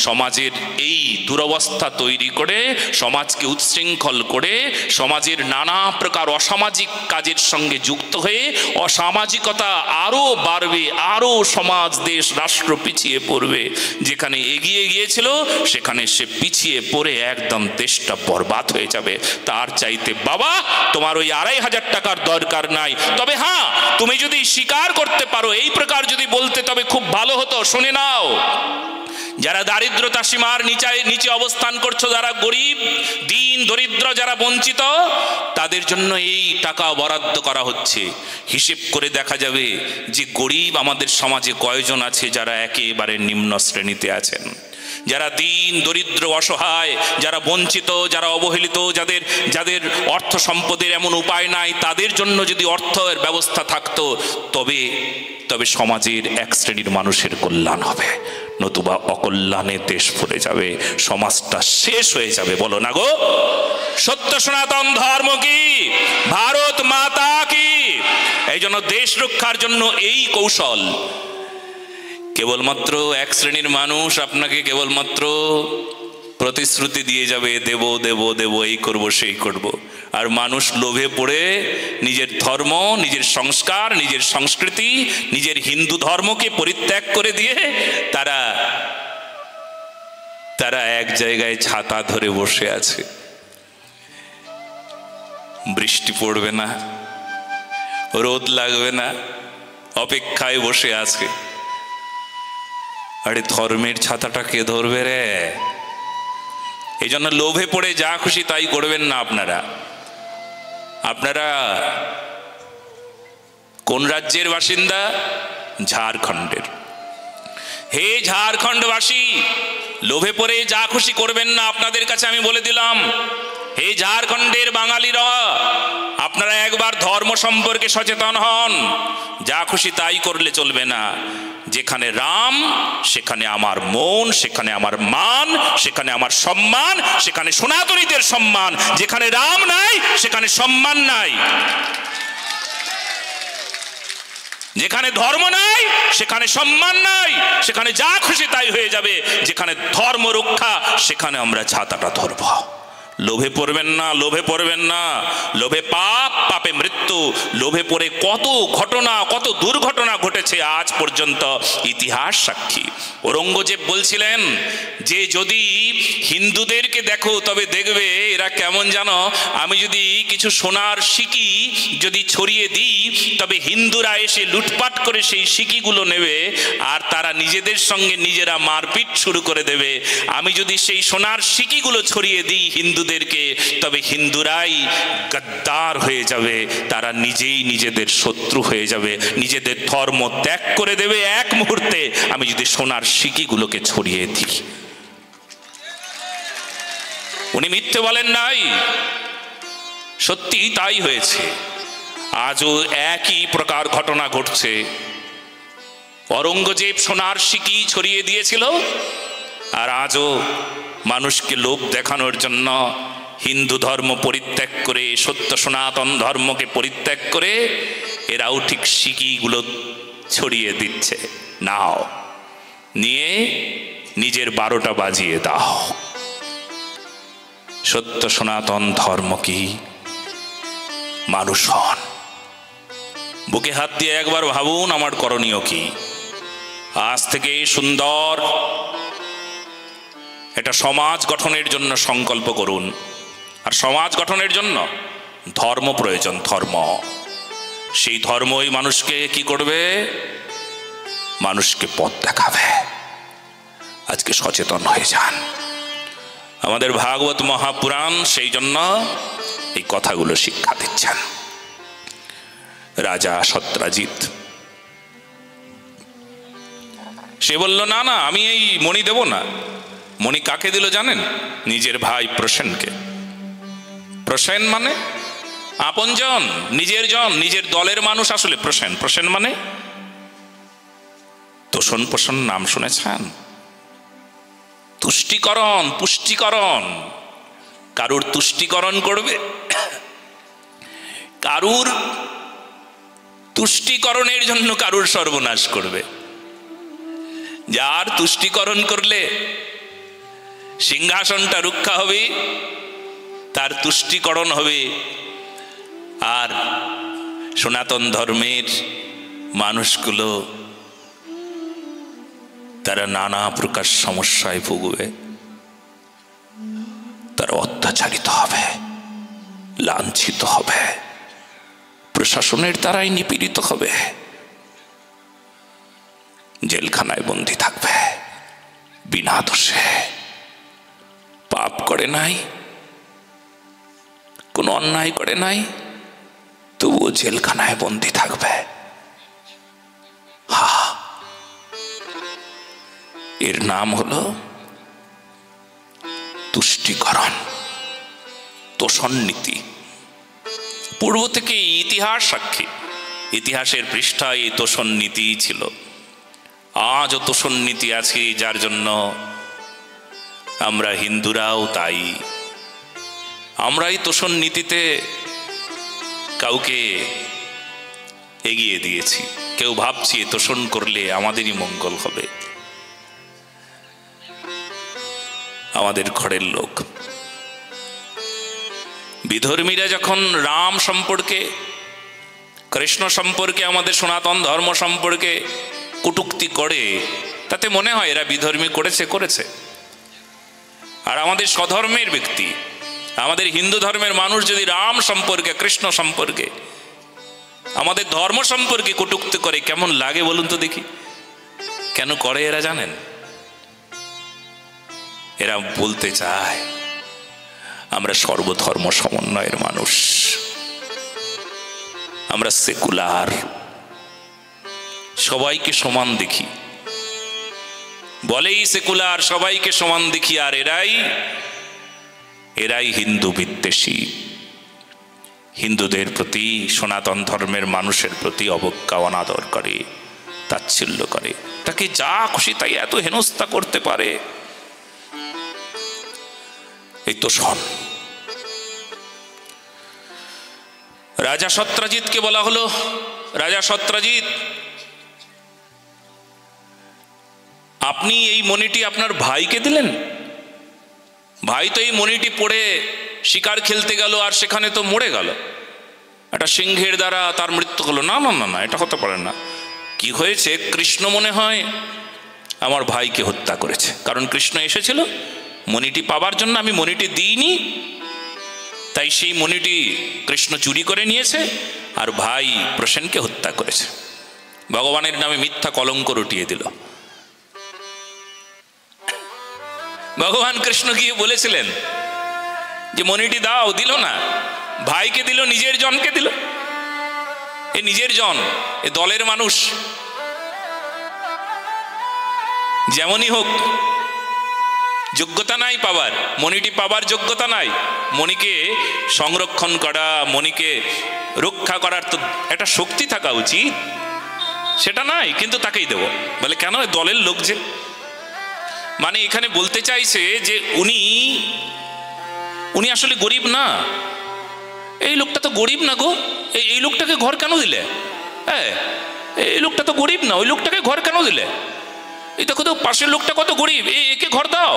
সমাজের এই দুরবস্থা তৈরি করে, সমাজকে উচ্ছৃঙ্খল করে, সমাজের নানা প্রকার অসামাজিক কাজের সঙ্গে যুক্ত হয়ে অসামাজিকতা আরও বাড়বে, আরও সমাজ দেশ রাষ্ট্র পিছিয়ে পড়বে। যেখানে এগিয়ে গিয়েছিল সেখানে সে পিছিয়ে পড়ে একদম দেশটা বরবাদ হয়ে যাবে। তার চাইতে বাবা তোমার ওই 2500 টাকার দরকার নাই, তবে হ্যাঁ তুমি যদি স্বীকার করতে পারো এই প্রকার যদি বলতে, তবে খুব ভালো হতো। শুনে নাও, যারা দারিদ্রতা সীমার নিচে অবস্থান করছো, যারা গরিব, দিন দরিদ্র, যারা বঞ্চিত, তাদের জন্য এই টাকা বরাদ্দ করা হচ্ছে। হিসেব করে দেখা যাবে যে গরিব আমাদের সমাজে কয়জন আছে যারা একেবারে নিম্ন শ্রেণীতে আছেন, যারা দিন দরিদ্র অসহায়, যারা বঞ্চিত, যারা অবহেলিত, যাদের অর্থ সম্পদের এমন উপায় নাই, তাদের জন্য যদি অর্থের ব্যবস্থা থাকতো, তবে সমাজের এক শ্রেণীর মানুষের কল্যাণ হবে, নতুবা অকল্যাণে দেশ ভরে যাবে, সমাজটা শেষ হয়ে যাবে। বলো না গো? সত্য সনাতন ধর্ম কি? ভারত মাতা কি? এই জন্য দেশ রক্ষার জন্য এই কৌশল। কেবলমাত্র এক শ্রেণীর মানুষ আপনাকে কেবলমাত্র প্রতিশ্রুতি দিয়ে যাবে, দেব দেব দেব, এই করব সেই করব, আর মানুষ লোভে পড়ে নিজের ধর্ম, নিজের সংস্কার, নিজের সংস্কৃতি, নিজের হিন্দু ধর্মকে পরিত্যাগ করে দিয়ে তারা এক জায়গায় ছাতা ধরে বসে আছে। বৃষ্টি পড়বে না, রোদ লাগবে না, অপেক্ষায় বসে আছে। আরে ধর্মের ছাতাটা কে ধরবে রে? এই জন্য লোভে পড়ে যা খুশি তাই করবেন না। আপনারা কোন রাজ্যের বাসিন্দা? ঝাড়খণ্ডের। হে ঝাড়খণ্ডবাসী, লোভে পড়ে যা খুশি করবেন না। আপনাদের কাছে আমি বলে দিলাম, হে ঝাড়খণ্ডের বাঙালিরা, আপনারা একবার ধর্ম সম্পর্কে সচেতন হন। যা খুশি তাই করলে চলবে না। যেখানে রাম সেখানে আমার মন, সেখানে আমার মান, সেখানে আমার সম্মান, সেখানে সনাতনীদের সম্মান। যেখানে রাম নাই সেখানে সম্মান নাই, যেখানে ধর্ম নাই সেখানে সম্মান নাই, সেখানে যা খুশি তাই হয়ে যাবে। যেখানে ধর্ম রক্ষা সেখানে আমরা ছাতাটা ধরব। লোভে পড়বেন না, লোভে পড়বেন না। লোভে পাপ, পাপে মৃত্যু। লোভে পড়ে কত ঘটনা, কত দুর্ঘটনা ঘটেছে আজ পর্যন্ত, ইতিহাস সাক্ষী। ঔরঙ্গজেব বলছিলেন যে যদি হিন্দুদেরকে দেখো তবে দেখবে এরা কেমন জানো, আমি যদি কিছু সোনার সিকি যদি ছড়িয়ে দিই তবে হিন্দুরা এসে লুটপাট করে সেই সিকিগুলো নেবে আর তারা নিজেদের সঙ্গে নিজেরা মারপিট শুরু করে দেবে। আমি যদি সেই সোনার সিকিগুলো ছড়িয়ে দিই হিন্দুদেরকে, তবে হিন্দুরাই গদ্দার হয়ে যাবে, তারা নিজেই নিজেদের শত্রু হয়ে যাবে, নিজেদের ধর্ম ত্যাগ করে দেবে এক মুহূর্তে। আমি যদি সোনার সিকিগুলোকে ছড়িয়ে দিই। উনি মিথ্যে বলেন নাই, সত্যি তাই হয়েছে। আজও একই প্রকার ঘটনা ঘটছে। ঔরঙ্গজেব সোনার সিকি ছড়িয়ে দিয়েছিল, আর আজও মানুষকে লোভ দেখানোর জন্য হিন্দু ধর্ম পরিত্যাগ করে, সত্য সনাতন ধর্মকে পরিত্যাগ করে এরাও ঠিক সিকিগুলো ছড়িয়ে দিচ্ছে। নাও, নিয়ে নিজের 12টা বাজিয়ে দাও। সত্য সনাতন ধর্ম কি? মানুষ হন। বুকে হাত দিয়ে একবার ভাবুন আমার করণীয় কি। আজ থেকে সুন্দর এটা সমাজ গঠনের জন্য সংকল্প করুন। আর সমাজ গঠনের জন্য ধর্ম প্রয়োজন। ধর্ম, সেই ধর্মই মানুষকে কি করবে? মানুষকে পথ দেখাবে। আজকে সচেতন হয়ে যান। আমাদের ভাগবত মহাপুরাণ সেই জন্য এই কথাগুলো শিক্ষা দিচ্ছেন। রাজা সত্রাজিৎ সে বলল, না না, আমি এই মণি দেব না। মণি কাকে দিল জানেন? নিজের ভাই প্রসেনকে। প্রসেন মানে আপনজন, নিজের জন, নিজের দলের মানুষ। আসলে প্রসেন, প্রসেন মানে তোষণ পোষণ, নাম শুনেছেন? তুষ্টিকরণ, পুষ্টিকরণ। কারুর তুষ্টিকরণ করবে, কারুর তুষ্টিকরণের জন্য কারুর সর্বনাশ করবে। যার তুষ্টিকরণ করলে সিংহাসনটা রক্ষা হবে, তার তুষ্টিকরণ হবে। আর সনাতন ধর্মের মানুষগুলো তারা নানা প্রকার সমস্যায় ভুগবে, তারা অত্যাচারিত হবে, লাঞ্ছিত হবে, প্রশাসনের দ্বারাই নিপীড়িত হবে, জেলখানায় বন্দী থাকবে, বিনা দোষে, পাপ করে নাই, কোনো অন্যায় করে নাই, তবুও জেলখানায় বন্দী থাকবে। এর নাম হলো তুষ্টিকরণ, তোষণ নীতি। পূর্ব থেকে ইতিহাস সাক্ষী, ইতিহাসের পৃষ্ঠায় এই তোষণ নীতি ছিল। আজও তোষণ নীতি আছে, যার জন্য আমরা হিন্দুরাও তাই। আমরা এই তোষণ নীতিতে কাউকে এগিয়ে দিয়েছি। কেউ ভাবছি তোষণ করলে আমাদেরই মঙ্গল হবে। আমাদের ঘরের লোক বিধর্মীরা যখন রাম সম্পর্কে, কৃষ্ণ সম্পর্কে, আমাদের সনাতন ধর্ম সম্পর্কে কটূক্তি করে, তাতে মনে হয় এরা বিধর্মী করেছে। আর আমাদের স্বধর্মের ব্যক্তি, আমাদের হিন্দু ধর্মের মানুষ যদি রাম সম্পর্কে, কৃষ্ণ সম্পর্কে, আমাদের ধর্ম সম্পর্কে কটূক্তি করে, কেমন লাগে বলুন তো দেখি? কেন করে এরা জানেন? এরা বলতে চায় আমরা সর্বধর্ম সমন্বয়ের মানুষ, আমরা সেকুলার, সবাইকে সমান দেখি, বলেই সেকুলার, সবাইকে সমান দেখি। আর এরাই হিন্দু বিদ্বেষী, হিন্দুদের প্রতি, সনাতন ধর্মের মানুষের প্রতি অবজ্ঞা, অনাদর করে, তাচ্ছিল্য করে, তাকে যা খুশি তাই এত হেনস্থা করতে পারে। এই তো শোন, রাজা সত্রাজিৎকে বলা হলো, রাজা সত্রাজিৎ, আপনি এই মণিটি আপনার ভাইকে দিলেন। ভাই তো এই মণিটি পড়ে শিকার খেলতে গেল, আর সেখানে তো মরে গেল, একটা সিংহের দ্বারা তার মৃত্যু হলো। না না না না, এটা হতে পারে না। কি হয়েছে? কৃষ্ণ মনে হয় আমার ভাইকে হত্যা করেছে, কারণ কৃষ্ণ এসেছিল মণিটি পাবার জন্য। আমি মণিটি দিইনি, তাই সেই মণিটি কৃষ্ণ চুরি করে নিয়েছে, আর ভাই প্রসেনকে হত্যা করেছে। ভগবানের নামে মিথ্যা কলঙ্ক রটিয়ে দিল। ভগবান কৃষ্ণ গিয়ে বলেছিলেন যে মণিটি দাও, দিল না। ভাইকে দিল, নিজের জনকে দিল। এ নিজের জন, এ দলের মানুষ, যেমনই হোক যোগ্যতা নাই পাবার, মণিটি পাবার যোগ্যতা নাই। মণিকে সংরক্ষণ করা, মণিকে রক্ষা করার তো একটা শক্তি থাকা উচিত, সেটা নাই, কিন্তু তাকেই দেব। বলে কেন? দলের লোক যে। মানে এখানে বলতে চাইছে যে উনি আসলে গরিব না। এই লোকটা তো গরিব না গো, এই লোকটাকে ঘর কেন দিলে? হ্যাঁ, এই লোকটা তো গরিব না, ওই লোকটাকে ঘর কেন দিলে? এই দেখো তো পাশের লোকটা কত গরিব, একে ঘর দাও,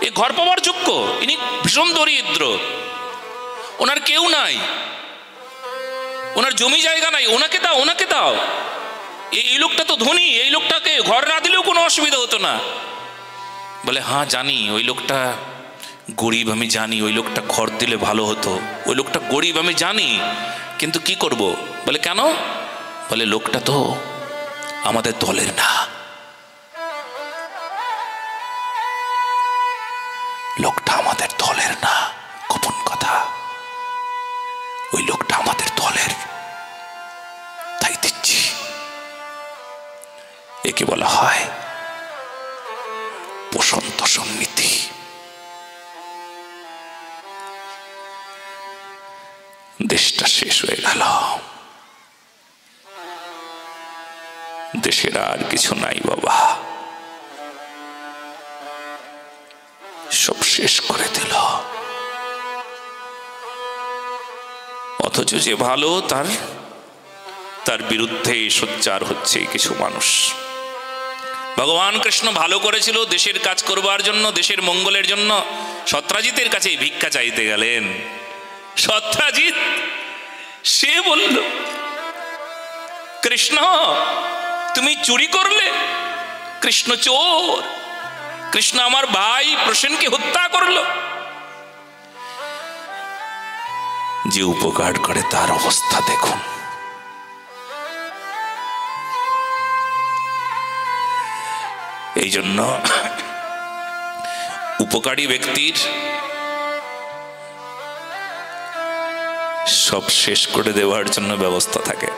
এ ঘর পাওয়ার যোগ্য। ইনি ভীষণ দরিদ্র, ওনার কেউ নাই, ওনার জমি জায়গা নাই, ওনাকে দাও, ওনাকে দাও। এই লোকটা তো ধনী, এই লোকটাকে ঘর না দিলেও কোনো অসুবিধা হতো না। বলে হ্যাঁ জানি, ওই লোকটা গরিব, আমি জানি, ওই লোকটা ঘর দিলে ভালো হতো, ওই লোকটা গরিব আমি জানি, কিন্তু কি করব? বলে কেন? বলে লোকটা তো আমাদের দলের না, লোকটা আমাদের দলের না। গোপন কথা, ওই লোকটা আমাদের দলের, তাই দিচ্ছি। একে বলা হয় শাসন নীতি। দেশটা শেষ হয়ে গেল, দেশের আর কিছু নাই বাবা, সব শেষ করে দিল। অথচ যে ভালো তার বিরুদ্ধে সোচ্চার হচ্ছে কিছু মানুষ। ভগবান কৃষ্ণ ভালো করেছিল দেশের কাজ করবার জন্য, দেশের মঙ্গলের জন্য সত্রাজিতের কাছে ভিক্ষা চাইতে গেলেন। সত্রাজিৎ সে বলল, কৃষ্ণ তুমি চুরি করলে, কৃষ্ণ চোর, কৃষ্ণ আমার ভাই প্রসেনকে হত্যা করলো। যে উপকার করে তার অবস্থা দেখুন। এই জন্য উপকারী ব্যক্তির সব শেষ করে দেওয়ার জন্য ব্যবস্থা থাকে।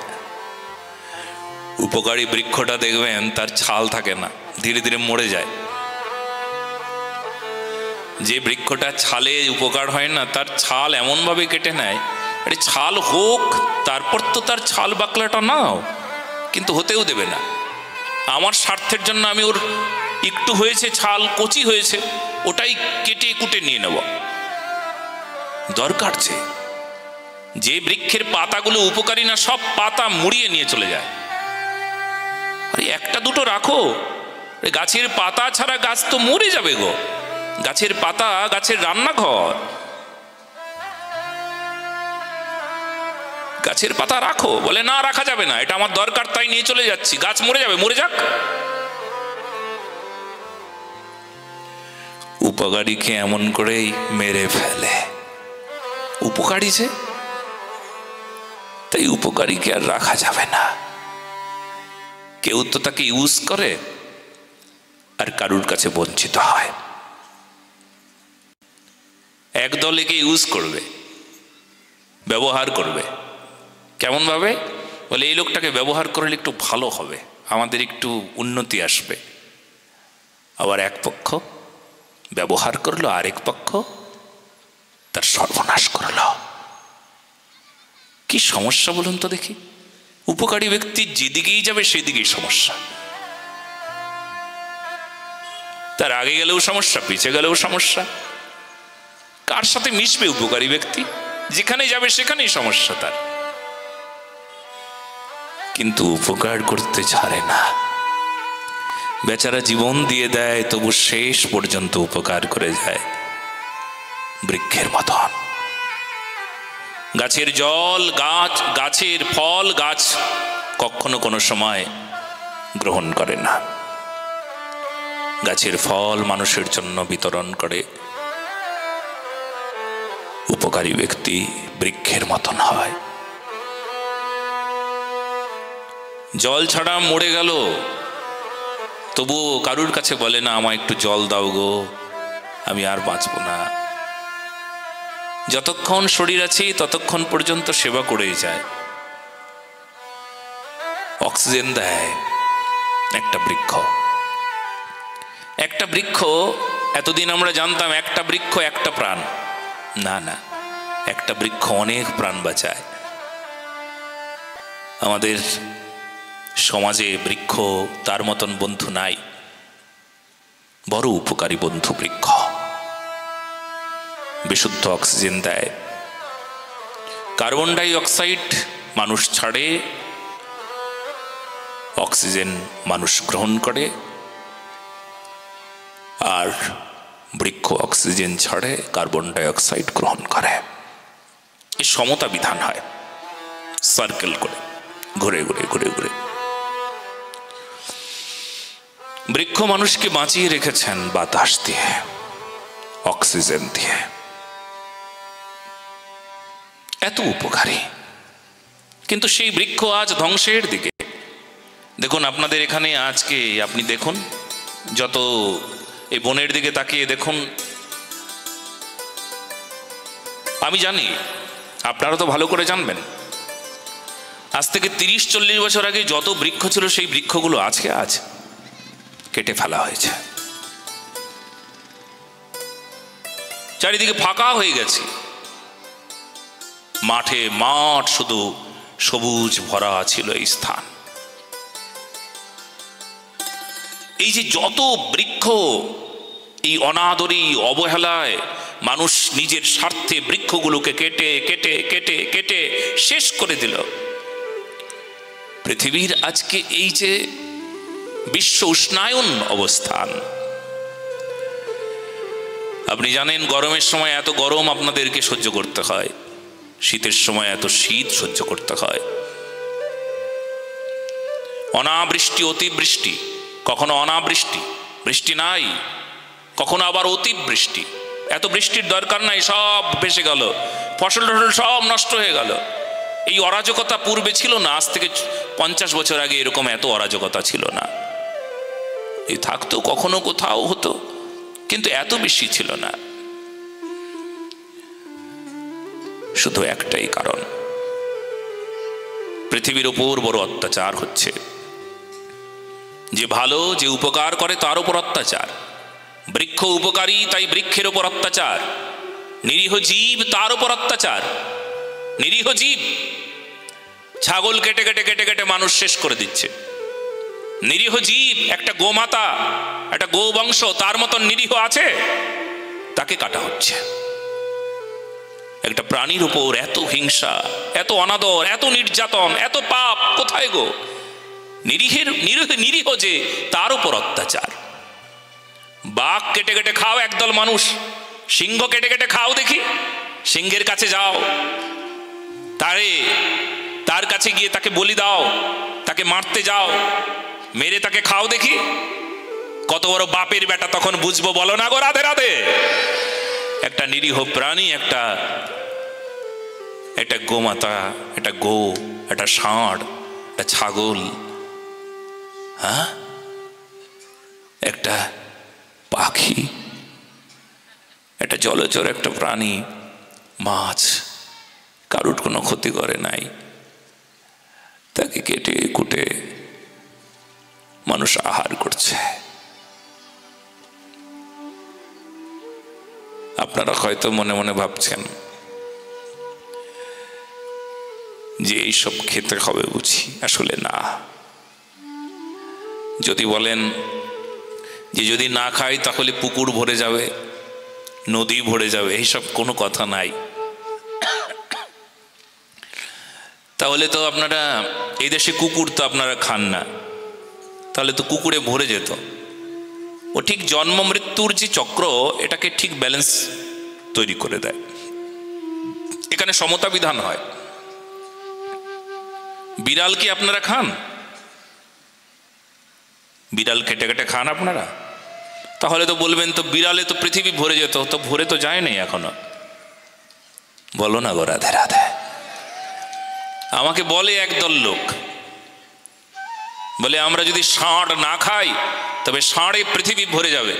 উপকারী বৃক্ষটা দেখবেন তার ছাল থাকে না, ধীরে ধীরে মরে যায়। যে বৃক্ষটা ছালে উপকার হয় না, তার ছাল এমন ভাবে কেটে নেয়, আরে ছাল হোক, তারপর তো তার ছাল বাকলাটা নাও, কিন্তু হতেও দেবে না। আমার স্বার্থের জন্য আমি ওর একটু হয়েছে ছাল কচি হয়েছে, ওটাই কেটে কুটে নিয়ে নেব। দরকার যে বৃক্ষের পাতাগুলো উপকারী না, সব পাতা মুড়িয়ে নিয়ে চলে যায়। আরে একটা দুটো রাখো, গাছের পাতা ছাড়া গাছ তো মরে যাবে গো। গাছের পাতা গাছের রান্নাঘর, গাছের পাতা রাখো। বলে না, রাখা যাবে না, এটা আমার দরকার তাই নিয়ে চলে যাচ্ছি। গাছ মরে যাবে, মরে যাক। উপকারীকে এমন করেই মেরে ফেলে। উপকারী যে, তাই উপকারীকে আর রাখা যাবে না। কেউ তো তাকে ইউজ করে আর কারুর কাছে বঞ্চিত হয়। একদল একে ইউজ করবে, ব্যবহার করবে। কেমন ভাবে? বলে এই লোকটাকে ব্যবহার করলে একটু ভালো হবে, আমাদের একটু উন্নতি আসবে। আবার এক পক্ষ ব্যবহার করলো, আরেক পক্ষ তার সর্বনাশ করলো। কি সমস্যা বলুন তো দেখি? উপকারী ব্যক্তি যেদিকেই যাবে সেদিকেই সমস্যা। তার আগে গেলেও সমস্যা, পিছে গেলেও সমস্যা। কার সাথে মিশবে উপকারী ব্যক্তি? যেখানে যাবে সেখানেই সমস্যা তার। কিন্তু উপকার করতে ছাড়ে না, বেচারা জীবন দিয়ে দেয়, তবু শেষ পর্যন্ত উপকার করে যায়। বৃক্ষের মতন গাছের জল গাছ, গাছের ফল গাছ কখনো কোনো সময় গ্রহণ করে না। গাছের ফল মানুষের জন্য বিতরণ করে। উপকারী ব্যক্তি বৃক্ষের মতন হয়। জল ছাড়া মরে গেল, তবুও কারুর কাছে বলে না আমায় একটু জল দাও গো, আমি আর বাঁচব না। যতক্ষণ শরীর আছে ততক্ষণ পর্যন্ত সেবা করেই যায়। অক্সিজেন দেয় একটা বৃক্ষ। একটা বৃক্ষ, এতদিন আমরা জানতাম একটা বৃক্ষ একটা প্রাণ। না না, একটা বৃক্ষ অনেক প্রাণ বাঁচায়। আমাদের সমাজে বৃক্ষ তার মতন বন্ধু নাই। বড় উপকারী বন্ধু বৃক্ষ। বিশুদ্ধ অক্সিজেন দেয়। কার্বন ডাই অক্সাইড মানুষ ছাড়ে, অক্সিজেন মানুষ গ্রহণ করে। আর বৃক্ষ অক্সিজেন ছাড়ে, কার্বন ডাই অক্সাইড গ্রহণ করে। এই সমতা বিধান হয় সার্কেল করে, ঘুরে ঘুরে ঘুরে ঘুরে। বৃক্ষ মানুষকে বাঁচিয়ে রেখেছেন বাতাস দিয়ে, অক্সিজেন দিয়ে। এত উপকারী, কিন্তু সেই বৃক্ষ আজ ধ্বংসের দিকে। দেখুন আপনাদের এখানে আজকে আপনি দেখুন, যত এই বনের দিকে তাকিয়ে দেখুন। আমি জানি, আপনারা তো ভালো করে জানবেন, আজ থেকে 30-40 বছর আগে যত বৃক্ষ ছিল সেই বৃক্ষগুলো আজকে কেটে ফেলা হয়েছে। চারিদিকে ফাঁকা হয়ে গেছে, মাঠে মাঠ শুধু সবুজ ভরা ছিল এই স্থান। এই যে যত বৃক্ষ, এই অনাদরি অবহেলায় মানুষ নিজের স্বার্থে বৃক্ষগুলোকে কেটে কেটে কেটে কেটে শেষ করে দিল। পৃথিবীর আজকে এই যে বিশ্ব উষ্ণায়ন অবস্থান, আপনি জানেন গরমের সময় এত গরম আপনাদেরকে সহ্য করতে হয়, শীতের সময় এত শীত সহ্য করতে হয়। অনাবৃষ্টি অতিবৃষ্টি, কখনো অনাবৃষ্টি, বৃষ্টি নাই, কখনো আবার অতিবৃষ্টি। এত বৃষ্টির দরকার নাই, সব ভেসে গেল, ফসল টসল সব নষ্ট হয়ে গেল। এই অরাজকতা পূর্বে ছিল না, আজ থেকে 50 বছর আগে এরকম এত অরাজকতা ছিল না। এই থাকতো, কখনো কোথাও হতো, কিন্তু এত বেশি ছিল না। শুধু একটাই কারণ, পৃথিবীর উপর বড় অত্যাচার হচ্ছে। যে ভালো, যে উপকার করে তার উপর অত্যাচার। বৃক্ষ উপকারী, তাই বৃক্ষের উপর অত্যাচার। নিরীহ জীব, তার উপর অত্যাচার। নিরীহ জীব, ছাগল কেটে কেটে কেটে কেটে মানুষ শেষ করে দিচ্ছে। নিরীহ জীব, একটা গোমাতা, একটা গো বংশ, তার মতন নিরীহ আছে, তাকে কাটা হচ্ছে। একটা প্রাণীর উপর এত হিংসা, এত অনাদর, এত নির্যাতন, এত পাপ কোথায় গো? নিরীহ যে, তার উপর অত্যাচার। বাঘ কেটে কেটে খাও একদল মানুষ, সিংহ কেটে কেটে খাও দেখি, সিংহের কাছে যাও, তার কাছে গিয়ে তাকে বলি দাও, তাকে মারতে যাও, মেরে তাকে খাও দেখি। কত বড় বাপের বেটা তখন বুঝবো, বলো না গো? রাধে রাধে। একটা নিরীহ প্রাণী, একটা গোমাতা, একটা গো, একটা ষাঁড়, একটা ছাগল, হ্যাঁ, একটা পাখি, একটা জলচর, একটা প্রাণী, মাছ, কারুর কোনো ক্ষতি করে নাই, তাকে কেটে কুটে মানুষ আহার করছে। আপনারা হয়তো মনে মনে ভাবছেন যে এইসব খেতে হবে বুঝি, আসলে না। যদি বলেন যে যদি না খাই তাহলে পুকুর ভরে যাবে, নদী ভরে যাবে, এইসব কোনো কথা নাই। তাহলে তো আপনারা, এই দেশে কুকুর তো আপনারা খান না, তাহলে তো কুকুরে ভরে যেত। ও ঠিক জন্ম মৃত্যুর যে চক্র, এটাকে ঠিক ব্যালেন্স তৈরি করে দেয়। এখানে সমতা বিধান হয়। বিড়াল কি আপনারা খান? বিড়াল কেটে কেটে খান আপনারা? তাহলে তো বলবেন তো বিড়ালে তো পৃথিবী ভরে যেত, তো ভরে তো যায় নাই এখনো। বলো না গো? রাধে রাধে। আমাকে বলে একদল লোক, বলে আমরা যদি ষাঁড় না খাই তবে ষাঁড়ে পৃথিবী ভরে যাবে।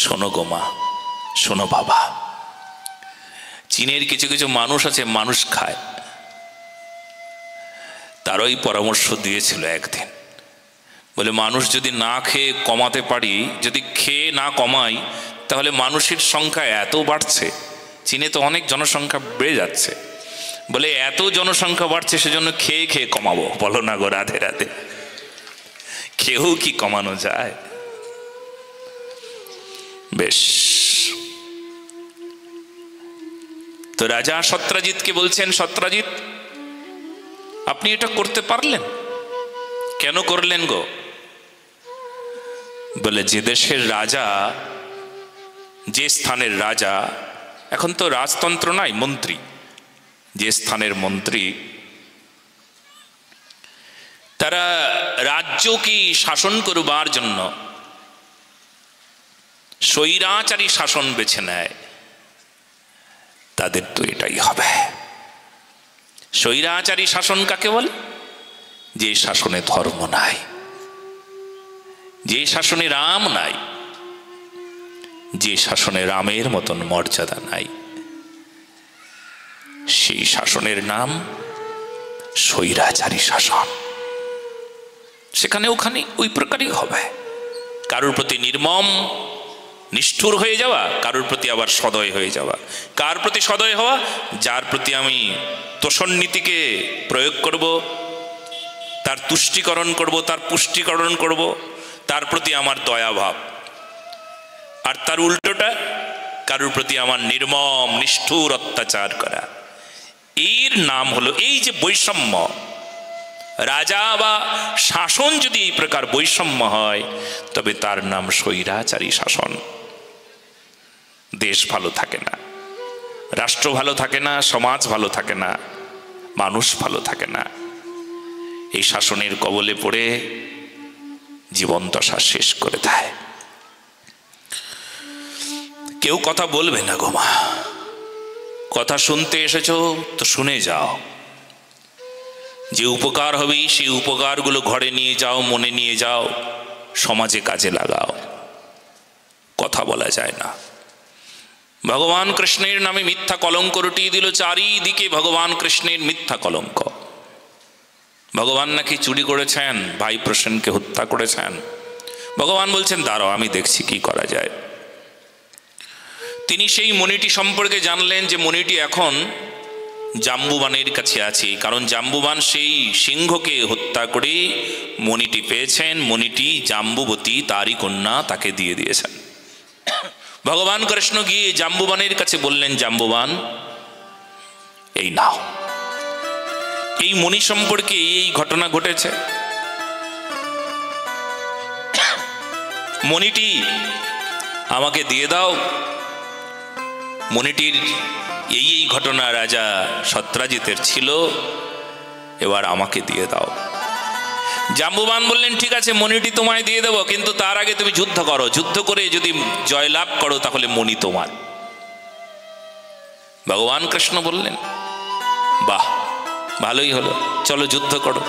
শোনো গো মা, শোনো বাবা, চীনের কিছু কিছু মানুষ আছে, মানুষ খায়। তারই পরামর্শ দিয়েছিল একদিন, বলে মানুষ যদি না খেয়ে কমাতে পারি, যদি খেয়ে না কমাই, তাহলে মানুষের সংখ্যা এত বাড়ছে, চীনে তো অনেক জনসংখ্যা বেড়ে যাচ্ছে, বলে এত জনসংখ্যা বাড়ছে সেজন্য খেয়ে খেয়ে কমাবো। বলো না গো? রাধে রাধে। খেয়েও কি কমানো যায়? বেশ। তো রাজা সত্রাজিৎকে বলছেন, সত্রাজিৎ আপনি এটা করতে পারলেন, কেন করলেন গো? বলে যে দেশের রাজা, যে স্থানের রাজা, এখন তো রাজতন্ত্র নাই, মন্ত্রী, যে স্থানের মন্ত্রী, তারা রাজ্যকে শাসন করবার জন্য স্বৈরাচারী শাসন বেছে নেয়, তাদের তো এটাই হবে। স্বৈরাচারী শাসন কাকে বলে? যে শাসনে ধর্ম নাই, যে শাসনে রাম নাই, যে শাসনে রামের মতন মর্যাদা নাই, সেই শাসনের নাম স্বৈরাচারী শাসন। সেখানে ওখানে ওই প্রকারই হবে, কারোর প্রতি নির্মম নিষ্ঠুর হয়ে যাওয়া, কারোর প্রতি আবার সদয় হয়ে যাওয়া। কার প্রতি সদয় হওয়া? যার প্রতি আমি তোষণ নীতিকে প্রয়োগ করব, তার তুষ্টিকরণ করব, তার পুষ্টিকরণ করব, তার প্রতি আমার দয়াভাব। আর তার উল্টোটা, কারোর প্রতি আমার নির্মম নিষ্ঠুর অত্যাচার করা। এর নাম হলো, এই যে বৈষম্য, রাজা বা শাসন যদি এই প্রকার বৈষম্য হয় তবে তার নাম স্বৈরাচারী শাসন। দেশ ভালো থাকে না, রাষ্ট্র ভালো থাকে না, সমাজ ভালো থাকে না, মানুষ ভালো থাকে না। এই শাসনের কবলে পড়ে জীবন দশা শেষ করে দেয়। কেউ কথা বলবে না গো মা, কথা শুনতে এসেছো তো শুনে যাও। যে উপকার হবে সেই উপকারগুলো ঘরে নিয়ে যাও, মনে নিয়ে যাও, সমাজে কাজে লাগাও। কথা বলা যায় না। ভগবান কৃষ্ণের নামে মিথ্যা কলঙ্ক রটিয়ে দিল, চারিদিকে ভগবান কৃষ্ণের মিথ্যা কলঙ্ক। ভগবান নাকি চুরি করেছেন, ভাই প্রসেনকে হত্যা করেছেন। ভগবান বলছেন দাঁড়াও, আমি দেখছি কি করা যায়। তিনি সেই মণিটি সম্পর্কে জানলেন যে মণিটি এখন জাম্বুবানের কাছে আছে, কারণ জাম্বুবান সেই সিংহকে হত্যা করে মণিটি পেয়েছেন। মণিটি জাম্বুবতী তারই কন্যা, তাকে দিয়ে দিয়েছেন। ভগবান কৃষ্ণ গিয়ে জাম্বুবানের কাছে বললেন, জাম্বুবান এই নাও, এই মণি সম্পর্কে এই ঘটনা ঘটেছে, মণিটি আমাকে দিয়ে দাও। মণিটির এই ঘটনা রাজা সত্রাজিতের ছিল, এবার আমাকে দিয়ে দাও। জাম্বুবান বললেন ঠিক আছে, মণিটি তোমায় দিয়ে দেবো, কিন্তু তার আগে তুমি যুদ্ধ করো, যুদ্ধ করে যদি জয়লাভ করো তাহলে মণি তোমার। ভগবান কৃষ্ণ বললেন বাহ, ভালোই হলো, চলো যুদ্ধ করো।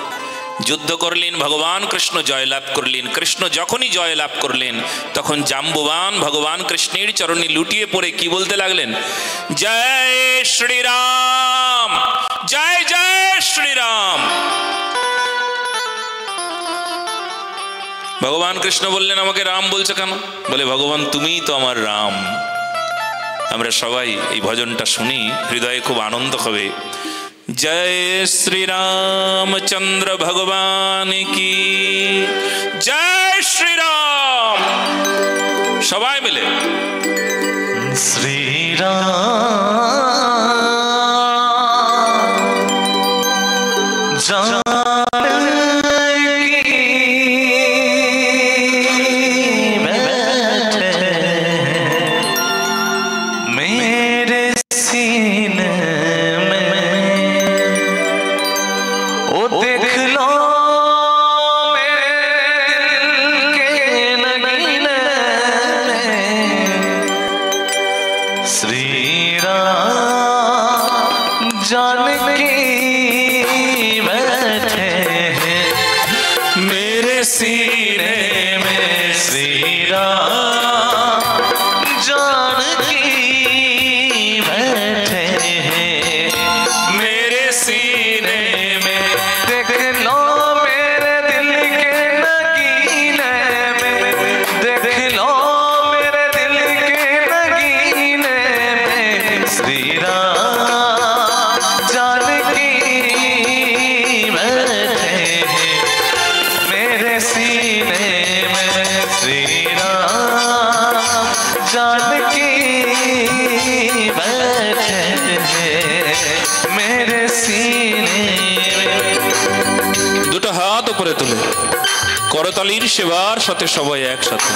যুদ্ধ করলেন, ভগবান কৃষ্ণ জয়লাভ করলেন। কৃষ্ণ যখনই জয়লাভ করলেন তখন জাম্বুবান ভগবান কৃষ্ণের চরণে লুটিয়ে পড়ে কি বলতে লাগলেন, জয় শ্রীরাম, জয় জয় শ্রীরাম। ভগবান কৃষ্ণ বললেন আমাকে রাম বলছো কেন? বলে ভগবান তুমিই তো আমার রাম। আমরা সবাই এই ভজনটা শুনি, হৃদয়ে খুব আনন্দ হবে। জয় শ্রী রামচন্দ্র ভগবান কি জয়, শ্রীরাম। সবাই মিলে শ্রীরাম করতালির সেবার সাথে সবাই একসাথে।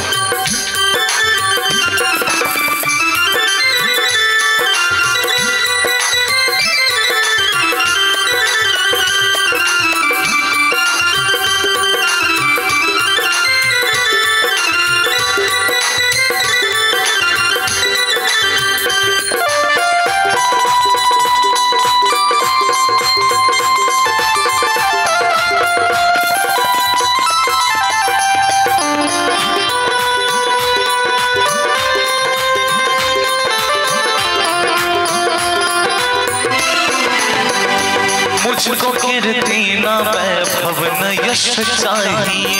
मुझको कीर्ति ना वैभव न यश चाहिए,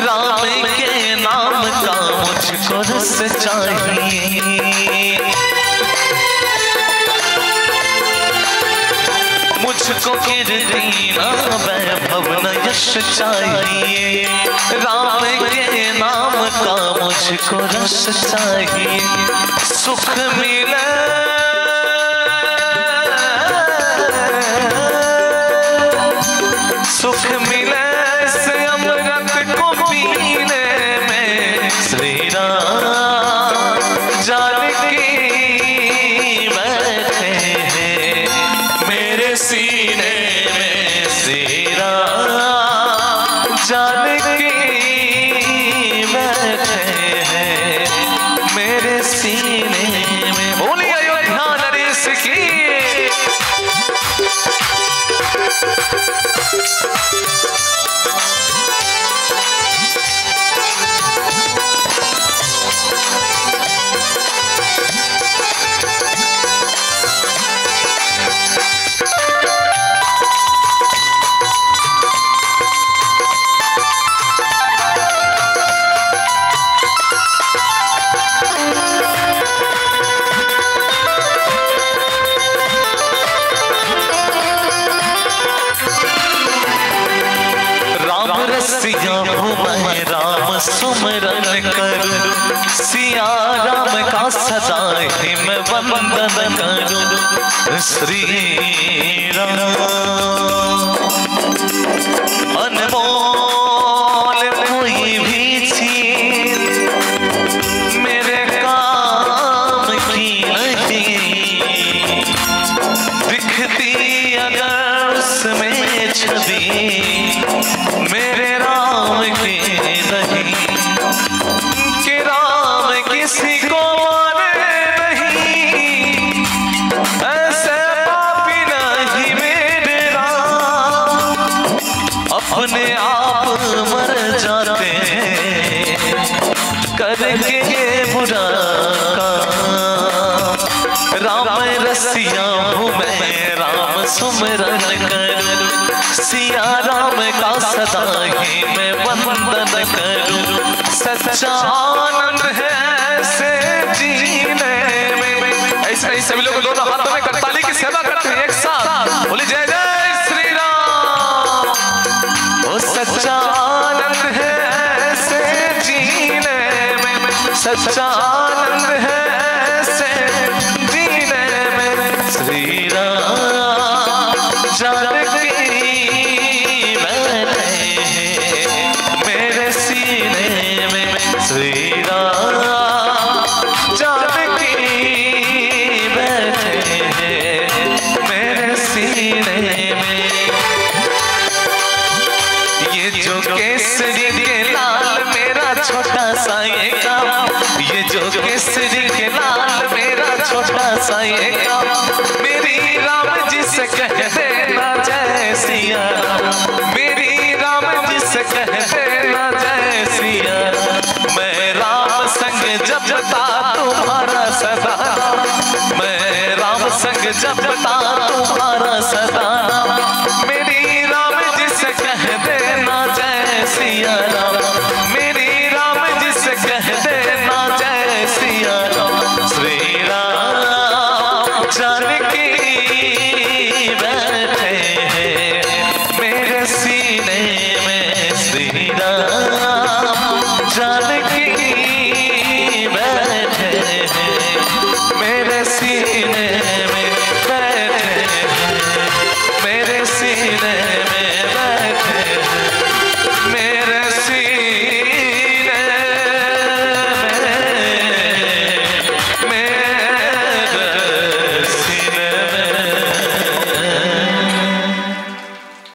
राम के नाम का मुझको रस चाहिए, मुझको कीर्ति ना वैभव न यश चाहिए, राम के नाम का मुझको रस चाहिए। सुख मिले सुख मिले से अमृत को पीने में, श्री राम जानकी बैठे हैं मेरे सीने में, श्री राम जानकी बैठे हैं मेरे सीने में। बोलिए अयोध्या नरेश की। राम सुमरन करूं, सिया राम का सदा ही मैं वंदन करूं। श्री राम अनमोल कोई भी चीज मेरे काम की नहीं, दिखती अगर उसमें छवि मेरे राम की नहीं, कि राम किसी को माने नहीं, ऐसे पापी नहीं मेरे राम, अपने आप मर जाते हैं करके बुरा काम। राम रसिया हूँ मैं, राम सुमरन करूं, सिया राम का सदा ही मैं वंदन करूं। सच्चा आनंद है ऐसे जीने में। ऐसे सभी लोग दोनों हाथों में करताली की सेवा करते हैं एक साथ। बोले जय जय श्री राम। ओ सच्चा आनंद है ऐसे जीने में, सच्चा आनंद है ऐसे जीने में। श्री राम जानकी बैठे हैं मेरे सीने में, श्री राम जानकी बैठे हैं मेरे सीने में। ये जो केसरी के लाल मेरा छोटा सा ये काम, ये जो केसरी के लाल मेरा छोटा सा ये काम, मेरी राम जी से कह देना जय सिया, मेरी राम जी से कह देना जय सिया। मैं राम संग जपता तुम्हारा सदा, मैं राम संग जपता तुम्हारा सदा।